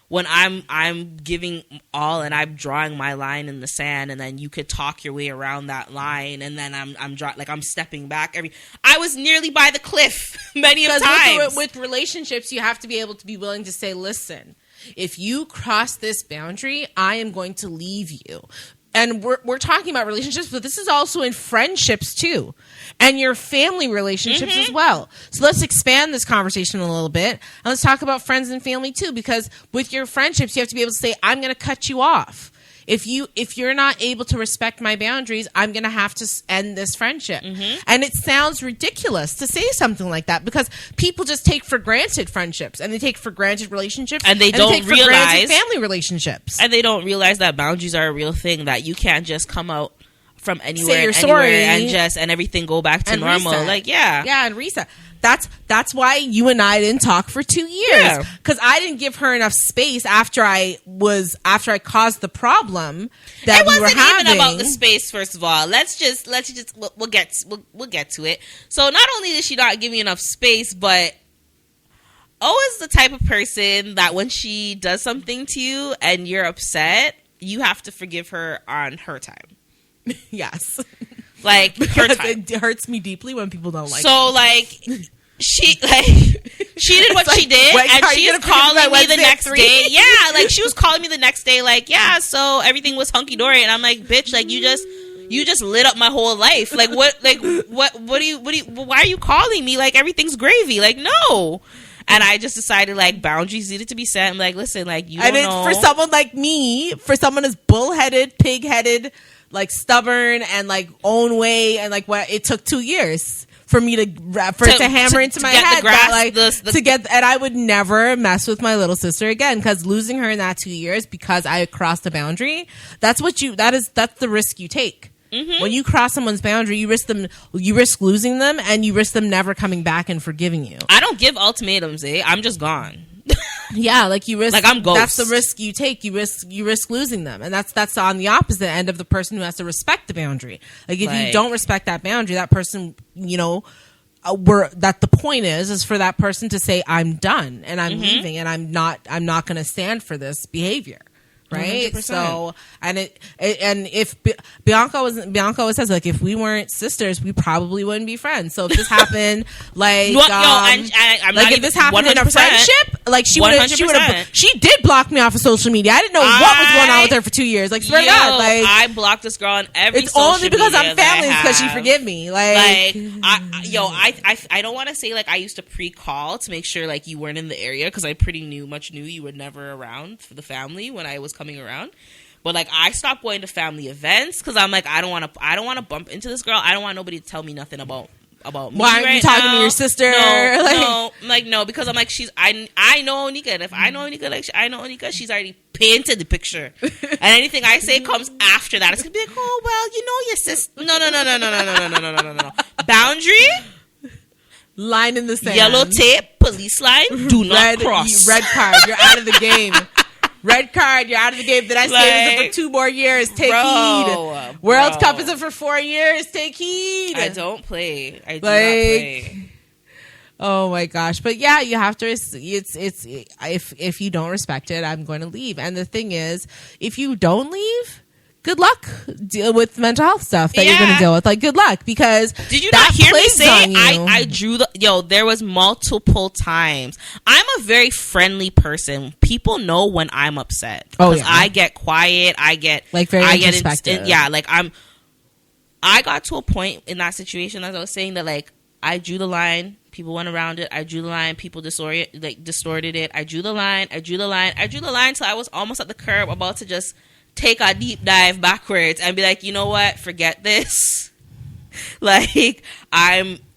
when I'm giving all and I'm drawing my line in the sand, and then you could talk your way around that line, and then I'm stepping back. I was nearly by the cliff many of times. With relationships, you have to be able to be willing to say, listen, if you cross this boundary, I am going to leave you. And we're talking about relationships, but this is also in friendships too, and your family relationships as well. So let's expand this conversation a little bit, and let's talk about friends and family too, because with your friendships, you have to be able to say, I'm going to cut you off. if you're not able to respect my boundaries, I'm going to have to end this friendship. And it sounds ridiculous to say something like that because people just take for granted friendships and they take for granted relationships and they don't take realize for granted family relationships. And they don't realize that boundaries are a real thing, that you can't just come out from anywhere, say you're and sorry and everything go back to and normal. Reset. Like, yeah, and reset. That's why you and I didn't talk for 2 years because I didn't give her enough space after I caused the problem that it we were wasn't having. even about the space. First of all, we'll get to it. So not only did she not give me enough space, but is the type of person that when she does something to you and you're upset, you have to forgive her on her time. Yes. Like, because it hurts me deeply when people don't like so me. Like she did what she did, and she's calling me the next day. Yeah, like she was calling me the next day, like, yeah, so everything was hunky dory, and I'm like, bitch, like you just lit up my whole life. Like what do you why are you calling me? Like everything's gravy. Like, no. And I just decided, like, boundaries needed to be set. I'm like, listen, like, you don't know. For someone like me, for someone as bullheaded, pig-headed, like, stubborn, and, like, own way, and, like, what, it took 2 years for me to hammer into my head and I would never mess with my little sister again because losing her in that 2 years because I crossed a boundary, that's the risk you take. When you cross someone's boundary, you risk losing them, and you risk them never coming back and forgiving you. I don't give ultimatums, I'm just gone. Yeah, like you risk. Like I'm ghost. That's the risk you take. You risk losing them, and that's on the opposite end of the person who has to respect the boundary. Like if you don't respect that boundary, that person, that the point is for that person to say, "I'm done and I'm leaving, and I'm not going to stand for this behavior." Right. 100%. So, and if Bianca always says, like, if we weren't sisters, we probably wouldn't be friends. So if this happened, like, I'm like if this happened 100%, in a friendship, like she did block me off of social media. I didn't know what was going on with her for 2 years. Like, swear to God, like I blocked this girl on every. It's only because I'm family because she forgive me. Like I don't want to say like I used to pre-call to make sure like you weren't in the area because I pretty much knew you were never around for the family when I was coming around. But like I stopped going to family events because I'm like I don't want to bump into this girl. I don't want nobody to tell me nothing about me. Why aren't you talking to your sister? No, because I'm like I know Onika, and if I know Onika, like I know Onika, she's already painted the picture, and anything I say comes after that. It's gonna be like, oh well, your sister. No. Boundary. Line in the sand. Yellow tape. Police line. Do not cross. Red card. You're out of the game. Red card, you're out of the game. The next game is for 2 more years. Take heed. World Cup is for 4 years. Take heed. I don't play. I do not play. Oh my gosh. But yeah, you have to, if you don't respect it, I'm going to leave. And the thing is, if you don't leave, good luck deal with mental health stuff that you're going to deal with. Like, good luck, because did you not hear me say I drew there was multiple times. I'm a very friendly person. People know when I'm upset. Oh yeah. I get quiet. I get like very introspective. I got to a point in that situation, as I was saying, that like I drew the line. People went around it. I drew the line. People distorted it. I drew the line. Till I was almost at the curb, about to just take a deep dive backwards and be like, you know what? Forget this. Like,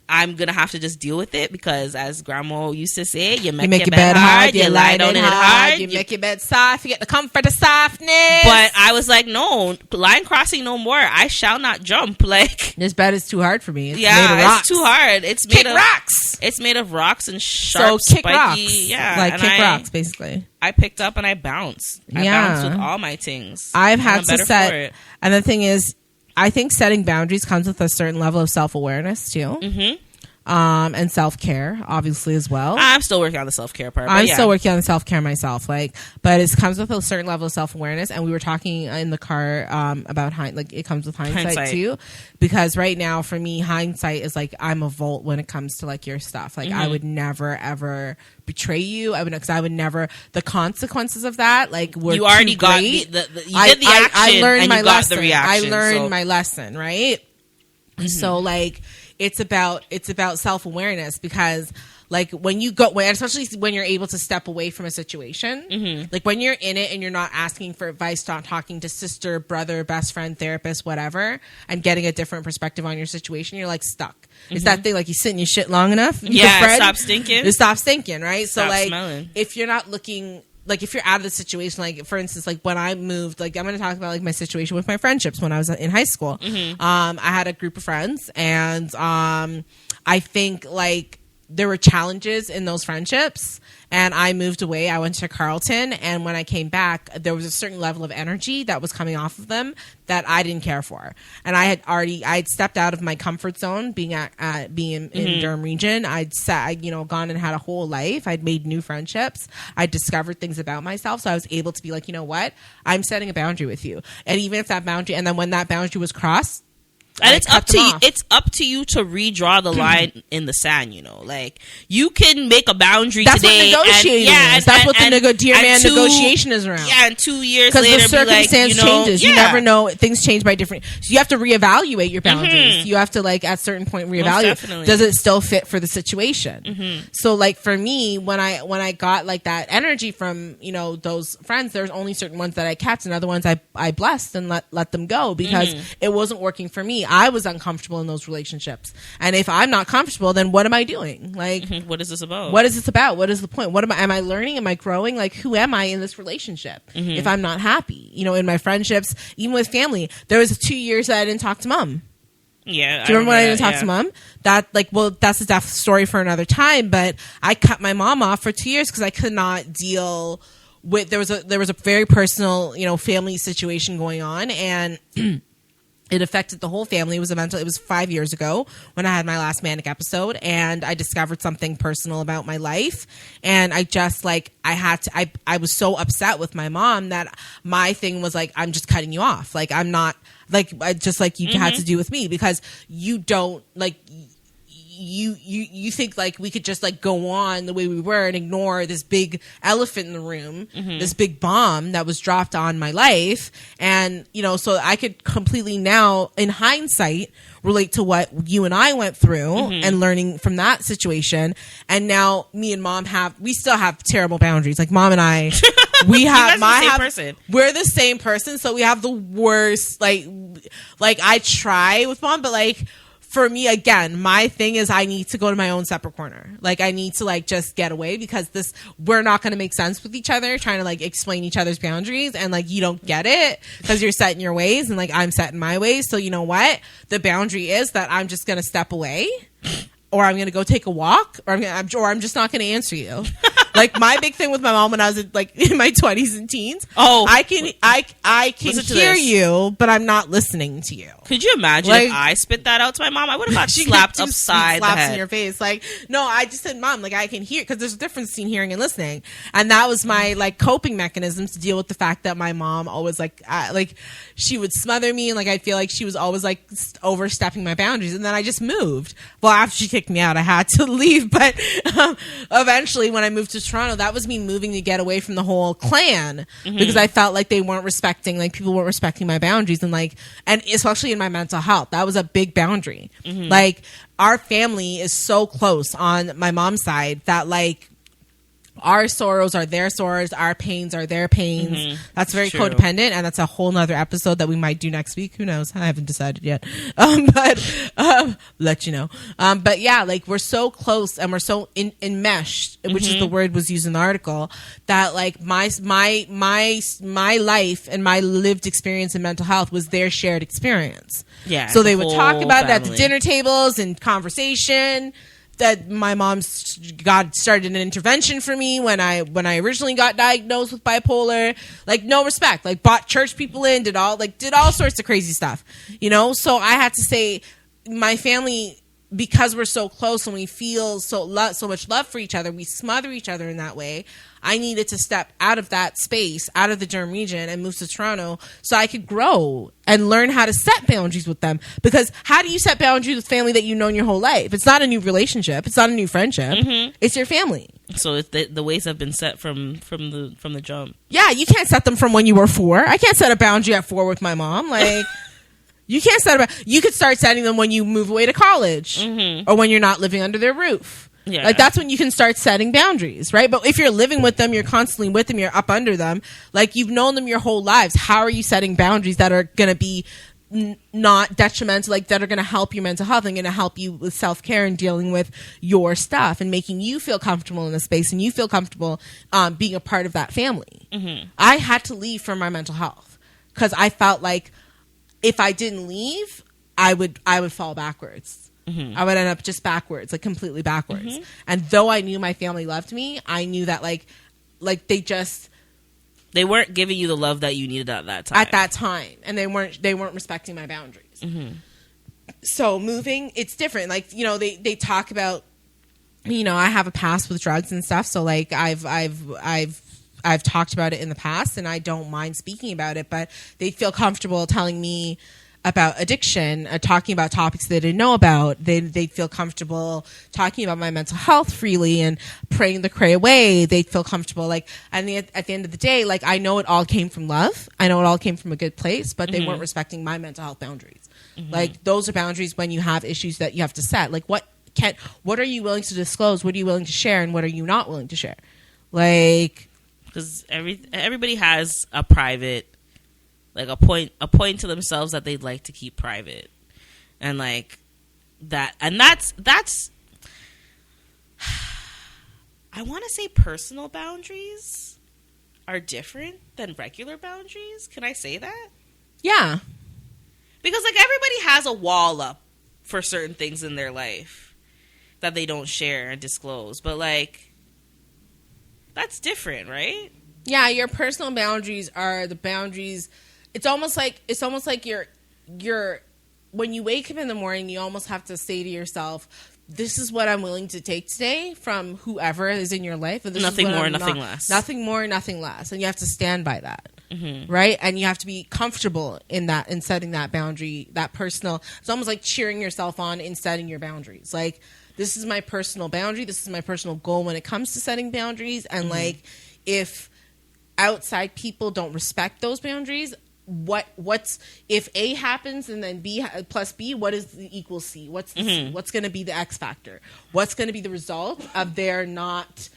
I'm gonna have to just deal with it, because as grandma used to say, you make your bed hard, you lie down in it hard, you make your bed soft, you get the comfort of softness. But I was like, no, line crossing no more. I shall not jump. Like, this bed is too hard for me. It's made of rocks. It's too hard. It's made of rocks. It's made of rocks and sharp, so kick spiky. Rocks. Yeah, like kick rocks, basically. I picked up and I bounced. I bounced with all my things. I've had to set, and the thing is, I think setting boundaries comes with a certain level of self-awareness too. Mm-hmm. And self-care, obviously, as well. I'm still working on the self-care part. I'm still working on the self-care myself, but it comes with a certain level of self-awareness. And we were talking in the car about it comes with hindsight too, because right now for me, hindsight is like I'm a volt when it comes to like your stuff. Like, I would never ever betray you. I would never. The consequences of that, like, were you already got you did the action. I learned my lesson. The reaction, I learned my lesson, right? Mm-hmm. So like. It's about self-awareness, because like when you go, especially when you're able to step away from a situation, like when you're in it and you're not asking for advice, not talking to sister, brother, best friend, therapist, whatever, and getting a different perspective on your situation, you're like stuck. It's that thing, like you sit in your shit long enough. Stop stinking. It stops stinking, right? Stop so like, smelling. if you're not looking, like if you're out of the situation, like for instance, like when I moved, like I'm going to talk about like my situation with my friendships when I was in high school. I had a group of friends, and I think like there were challenges in those friendships, and I moved away. I went to Carleton, and when I came back, there was a certain level of energy that was coming off of them that I didn't care for. And I had stepped out of my comfort zone being in Durham region. I'd gone and had a whole life. I'd made new friendships. I'd discovered things about myself. So I was able to be like, you know what? I'm setting a boundary with you. And even if that boundary, and then when that boundary was crossed, and it's up to you. It's up to you to redraw the line in the sand. You know, like you can make a boundary today. That's what negotiating is. That's what the dear man negotiation is around. Yeah, and 2 years later, because the circumstance changes. Yeah. You never know. Things change by different. So you have to reevaluate your boundaries. You have to like at a certain point reevaluate. Does it still fit for the situation? So like for me, when I got like that energy from those friends, there's only certain ones that I kept, and other ones I blessed and let them go because it wasn't working for me. I was uncomfortable in those relationships, and if I'm not comfortable, then what am I doing? Like, what is this about? What is this about? What is the point? Am I learning? Am I growing? Like, who am I in this relationship? If I'm not happy, in my friendships, even with family, there was 2 years that I didn't talk to mom. Yeah, do you remember when I didn't talk to mom? That's a death story for another time. But I cut my mom off for 2 years because I could not deal with. There was a very personal, family situation going on, and it affected the whole family. It was 5 years ago when I had my last manic episode, and I discovered something personal about my life. And I just I was so upset with my mom that my thing was like, I'm just cutting you off. Like, I'm not just like you had to do with me, because you don't like, you think like we could just like go on the way we were and ignore this big elephant in the room, this big bomb that was dropped on my life. And so I could completely now in hindsight relate to what you and I went through and learning from that situation. And now me and mom we still have terrible boundaries. Like mom and I, we're the same person. So we have the worst, like I try with mom, but like, for me, again, my thing is I need to go to my own separate corner. Like I need to like just get away, because we're not going to make sense with each other trying to like explain each other's boundaries, and like you don't get it because you're set in your ways and like I'm set in my ways. So you know what? The boundary is that I'm just going to step away, or I'm going to go take a walk, or I'm just not going to answer you. Like my big thing with my mom when I was in my 20s and teens. Oh, I can hear you, but I'm not listening to you. Could you imagine if I spit that out to my mom? I would have got slapped upside the head. In your face. Like, no, I just said, mom, like I can hear, because there's a difference between hearing and listening. And that was my like coping mechanism to deal with the fact that my mom always like she would smother me, and like I feel like she was always like overstepping my boundaries. And then I just moved. Well, after she kicked me out, I had to leave. But eventually, when I moved to Toronto, that was me moving to get away from the whole clan, because I felt like people weren't respecting my boundaries, and especially in my mental health, that was a big boundary. Like our family is so close on my mom's side that like our sorrows are their sorrows, our pains are their pains. That's very codependent, and that's a whole nother episode that we might do next week. Who knows? I haven't decided yet. But let you know. But yeah, like we're so close and we're so enmeshed, which is the word was used in the article, that like my life and my lived experience in mental health was their shared experience. Yeah. So they would talk about it at the dinner tables and conversation. That my mom started an intervention for me when I originally got diagnosed with bipolar. Like no respect, like bought church people in, did all sorts of crazy stuff, So I had to say, my family, because we're so close and we feel so much love for each other, we smother each other in that way. I needed to step out of that space, out of the Durham region, and move to Toronto so I could grow and learn how to set boundaries with them. Because how do you set boundaries with family that you've known your whole life? It's not a new relationship. It's not a new friendship. It's your family. So the ways have been set from the jump. Yeah, you can't set them from when you were 4. I can't set a boundary at 4 with my mom. Like, you can't set you could start setting them when you move away to college or when you're not living under their roof. Yeah. Like, that's when you can start setting boundaries, right? But if you're living with them, you're constantly with them, you're up under them, like, you've known them your whole lives. How are you setting boundaries that are going to be not detrimental, like, that are going to help your mental health and going to help you with self-care and dealing with your stuff and making you feel comfortable in a space and you feel comfortable being a part of that family? Mm-hmm. I had to leave for my mental health because I felt like if I didn't leave, I would fall backwards. Mm-hmm. I would end up just backwards, like completely backwards. Mm-hmm. And though I knew my family loved me, I knew that like they weren't giving you the love that you needed at that time. And they weren't respecting my boundaries. Mm-hmm. So moving, it's different. Like, you know, they talk about, you know, I have a past with drugs and stuff. So like I've talked about it in the past and I don't mind speaking about it, but they feel comfortable telling me about addiction, talking about topics they didn't know about. They feel comfortable talking about my mental health freely and praying the cray away. They feel comfortable, like, and at the end of the day, like, I know it all came from love. I know it all came from a good place, but they weren't respecting my mental health boundaries. Mm-hmm. Like, those are boundaries when you have issues that you have to set. Like, what are you willing to disclose? What are you willing to share? And what are you not willing to share? Like, because everybody has a private, like a point to themselves that they'd like to keep private, and like that, and that's I want to say personal boundaries are different than regular boundaries. Can I say that? Yeah, because like everybody has a wall up for certain things in their life that they don't share and disclose, but like that's different, right? Yeah, your personal boundaries are the boundaries. It's almost like you're when you wake up in the morning, you almost have to say to yourself, this is what I'm willing to take today from whoever is in your life. And this nothing is what more, I'm nothing not, less. Nothing more, nothing less. And you have to stand by that. Mm-hmm. Right? And you have to be comfortable in that, in setting that boundary, that personal. It's almost like cheering yourself on in setting your boundaries. Like, this is my personal boundary. This is my personal goal when it comes to setting boundaries. And like, if outside people don't respect those boundaries, what's if A happens and then B plus B, what is the equal C? What's going to be the X factor? What's going to be the result of their not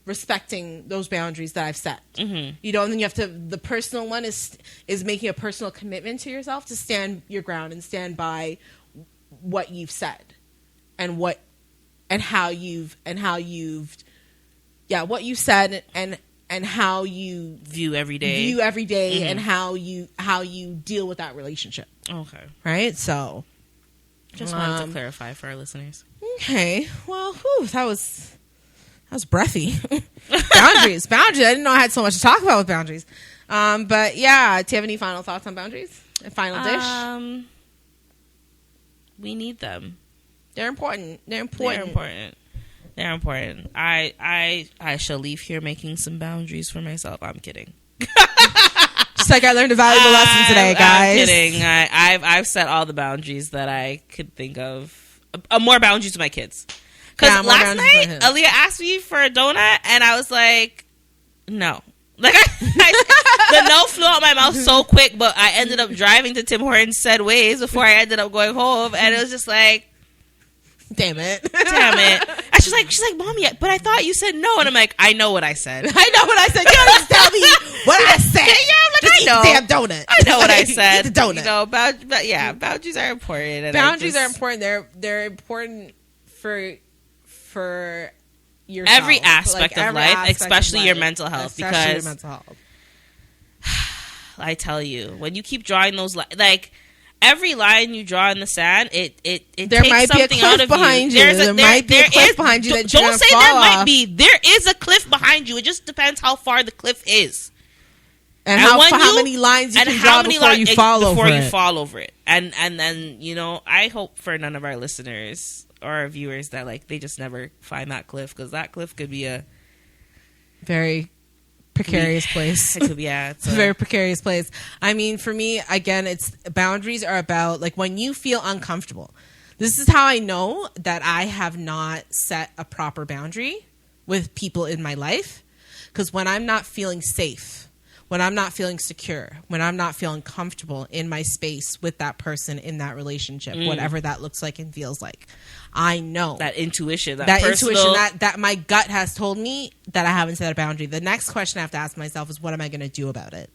respecting those boundaries that I've set? Mm-hmm. You know, and then you have to, the personal one is making a personal commitment to yourself to stand your ground and stand by what you've said and what you said and how you view every day mm-hmm. and how you deal with that relationship. Okay. Right? So just wanted to clarify for our listeners. Okay. Well, that was breathy. Boundaries. I didn't know I had so much to talk about with boundaries. But yeah, do you have any final thoughts on boundaries? A final dish? We need them. They're important. They're important. I shall leave here making some boundaries for myself. I'm kidding. Just like I learned a valuable lesson today, guys. I'm kidding. I've set all the boundaries that I could think of. More boundaries with my kids. Because last night, Aaliyah asked me for a donut, and I was like, no. Like the no flew out my mouth so quick, but I ended up driving to Tim Hortons said ways before I ended up going home, and it was just like, damn it. And she's like, Mom, yeah, but I thought you said no. And I'm like, I know what I said. You don't just tell me what I said. Yeah, I'm like, just I know. Damn donut. I know what I said. Eat the donut. You know, boundaries are important. And boundaries are important. They're important for yourself. Every aspect of life, especially your mental health. Because I tell you, when you keep drawing those like every line you draw in the sand, it there takes might be something a cliff out of behind you. There might be a cliff behind you that you're don't say fall there might off. be. There is a cliff behind you. It just depends how far the cliff is. And how many lines you can draw before you fall over it. And then, you know, I hope for none of our listeners or our viewers that like they just never find that cliff, because that cliff could be a very precarious place. It could be, yeah, it's a very precarious place. I mean, for me, again, it's boundaries are about like when you feel uncomfortable. This is how I know that I have not set a proper boundary with people in my life, because when I'm not feeling safe, when I'm not feeling secure, when I'm not feeling comfortable in my space with that person in that relationship, whatever that looks like and feels like, I know that intuition, that my gut has told me that I haven't set a boundary. The next question I have to ask myself is, what am I going to do about it?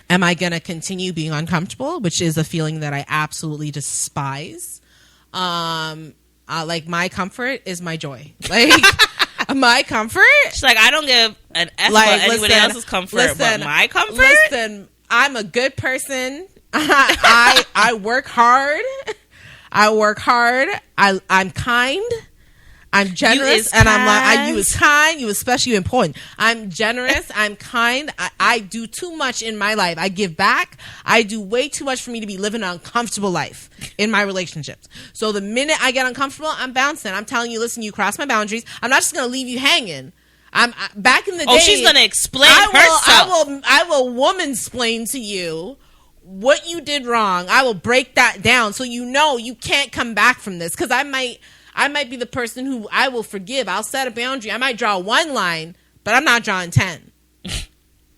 Am I going to continue being uncomfortable, which is a feeling that I absolutely despise? Like, my comfort is my joy. Like, my comfort. She's like, I don't give an F about anybody else's comfort, but my comfort. Listen, I'm a good person. I work hard. I'm kind. I'm generous, and I'm like, you is kind, you especially important. I'm generous, I'm kind. I do too much in my life. I give back. I do way too much for me to be living an uncomfortable life in my relationships. So the minute I get uncomfortable, I'm bouncing. I'm telling you, listen, you cross my boundaries. I'm not just going to leave you hanging. Back in the day. Oh, she's going to explain herself. I will woman-splain to you what you did wrong. I will break that down so you know you can't come back from this, because I might be the person who I will forgive. I'll set a boundary. I might draw one line, but I'm not drawing 10.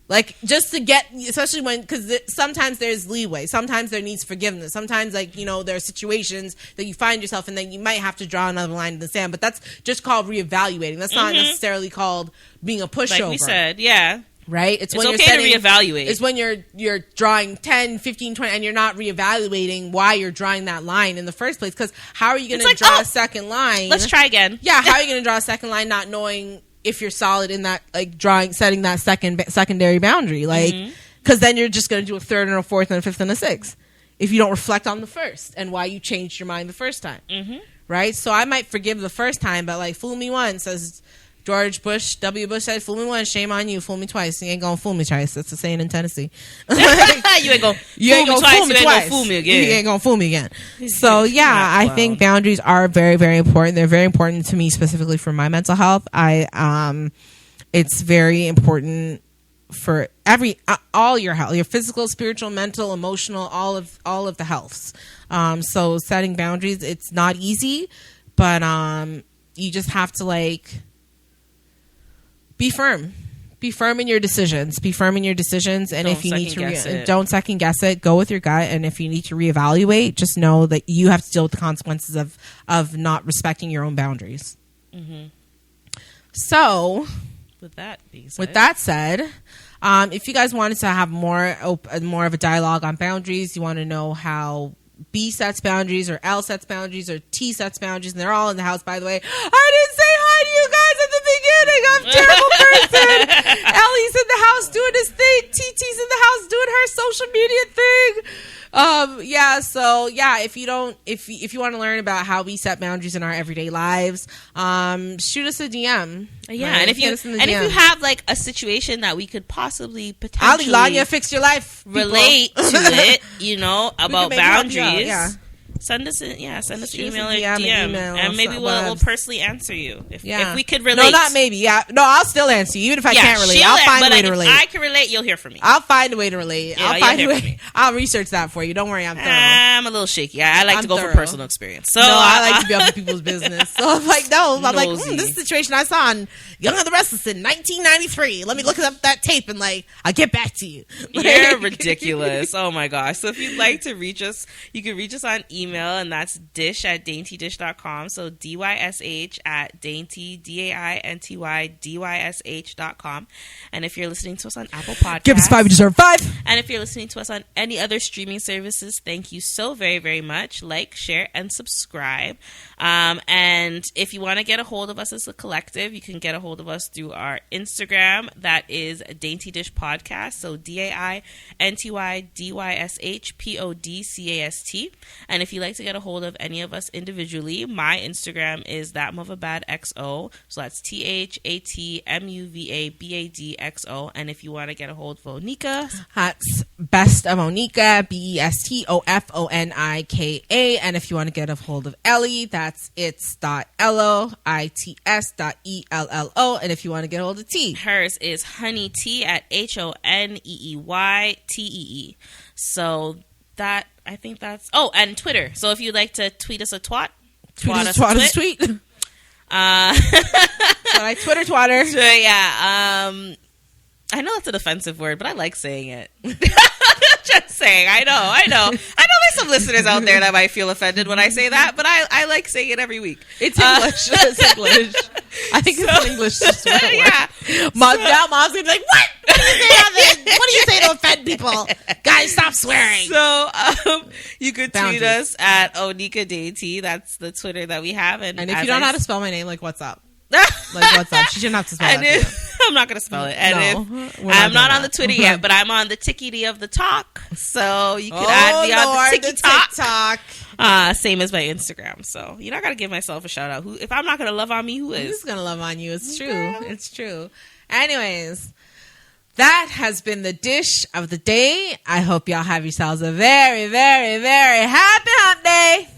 Like, just to get, especially when, because sometimes there's leeway. Sometimes there needs forgiveness. Sometimes, like, you know, there are situations that you find yourself in that you might have to draw another line in the sand. But that's just called reevaluating. That's not necessarily called being a pushover. Like we said, yeah. Right? It's when okay to reevaluate. It's when you're drawing 10, 15, 20, and you're not reevaluating why you're drawing that line in the first place. Because how are you going to draw a second line? Let's try again. Yeah, how are you going to draw a second line not knowing if you're solid in that, like, setting that secondary boundary? Like, because then you're just going to do a third and a fourth and a fifth and a sixth if you don't reflect on the first and why you changed your mind the first time. Right? So I might forgive the first time, but, like, fool me once, as George Bush, W. Bush said, fool me once, shame on you. Fool me twice, you ain't gonna fool me twice. That's the saying in Tennessee. You ain't gonna fool me twice. Fool me again. You ain't gonna fool me again. So yeah, I think boundaries are very, very important. They're very important to me, specifically for my mental health. It's very important for all your health, your physical, spiritual, mental, emotional, all of the healths. So setting boundaries, it's not easy, but you just have to, like, be firm in your decisions. And if you need to, don't second guess it. Go with your gut. And if you need to reevaluate, just know that you have to deal with the consequences of not respecting your own boundaries. So, with that said, if you guys wanted to have more of a dialogue on boundaries, you want to know how B sets boundaries, or L sets boundaries, or T sets boundaries, and they're all in the house, by the way. I didn't say hi to you guys at the beginning. I'm a terrible person. Ellie's in the house doing his thing. TT's in the house doing her social media thing. If you want to learn about how we set boundaries in our everyday lives, shoot us a DM. Yeah, right? and if you have, like, a situation that we could possibly potentially Lanya, fix your life, relate to it, you know, about boundaries. Send us an email or DM, and maybe we'll personally answer you if we could relate. No, not maybe. Yeah, no, I'll still answer you even if I can't relate. I'll find a way to relate. If I can relate, you'll hear from me. I'll find a way to relate. Yeah, I'll find a way. I'll research that for you. Don't worry, I'm thorough. I'm a little shaky. I like to go for personal experience. So I like to be up to people's business. So I'm like, this situation I saw on Young and the Restless in 1993. Let me look up that tape and, like, I'll get back to you. You're ridiculous. Oh my gosh. So if you'd like to reach us, you can reach us on email, and that's dysh@daintydysh.com. So dysh@dainty, daintydysh.com. And if you're listening to us on Apple Podcasts, give us 5, you deserve 5. And if you're listening to us on any other streaming services, thank you so very, very much. Like, share, and subscribe. And if you want to get a hold of us as a collective, you can get a hold of us through our Instagram. That is Dainty Dysh Podcast. So DAINTYDYSH PODCAST. And if you'd like to get a hold of any of us individually, my Instagram is thatmuvabadxo. So that's THATMUVABADXO. And if you want to get a hold of Onika, that's Best of Onika, BESTOFONIKA. And if you want to get a hold of Ellie, that's its.LOITS.ELLO. And if you want to get a hold of T, hers is honeyt at HONEEYTEE. So that, I think that's, and Twitter. So if you'd like to tweet us a twat, twat us a tweet. I Twitter twatter. So yeah. I know that's an offensive word, but I like saying it. Just saying. I know. There's some listeners out there that might feel offended when I say that, but I like saying it every week. It's English. It's English. I think it's an English swear word. Yeah. Now mom's gonna be like, what? What do you say to offend people? Guys, stop swearing. So you could tweet us at OnikaDT. That's the Twitter that we have. And if you don't know how to spell my name, like, what's up? Like, what's up? She shouldn't have to spell it. I'm not going to spell it. And I'm not on the Twitter yet, but I'm on the Tickety of the Talk. So you can add me on the TikTok. Same as my Instagram. So you know, I got to give myself a shout out. If I'm not going to love on me, who is? Who's going to love on you? It's true. It's true. Anyways, that has been the dish of the day. I hope y'all have yourselves a very, very, very happy hump day.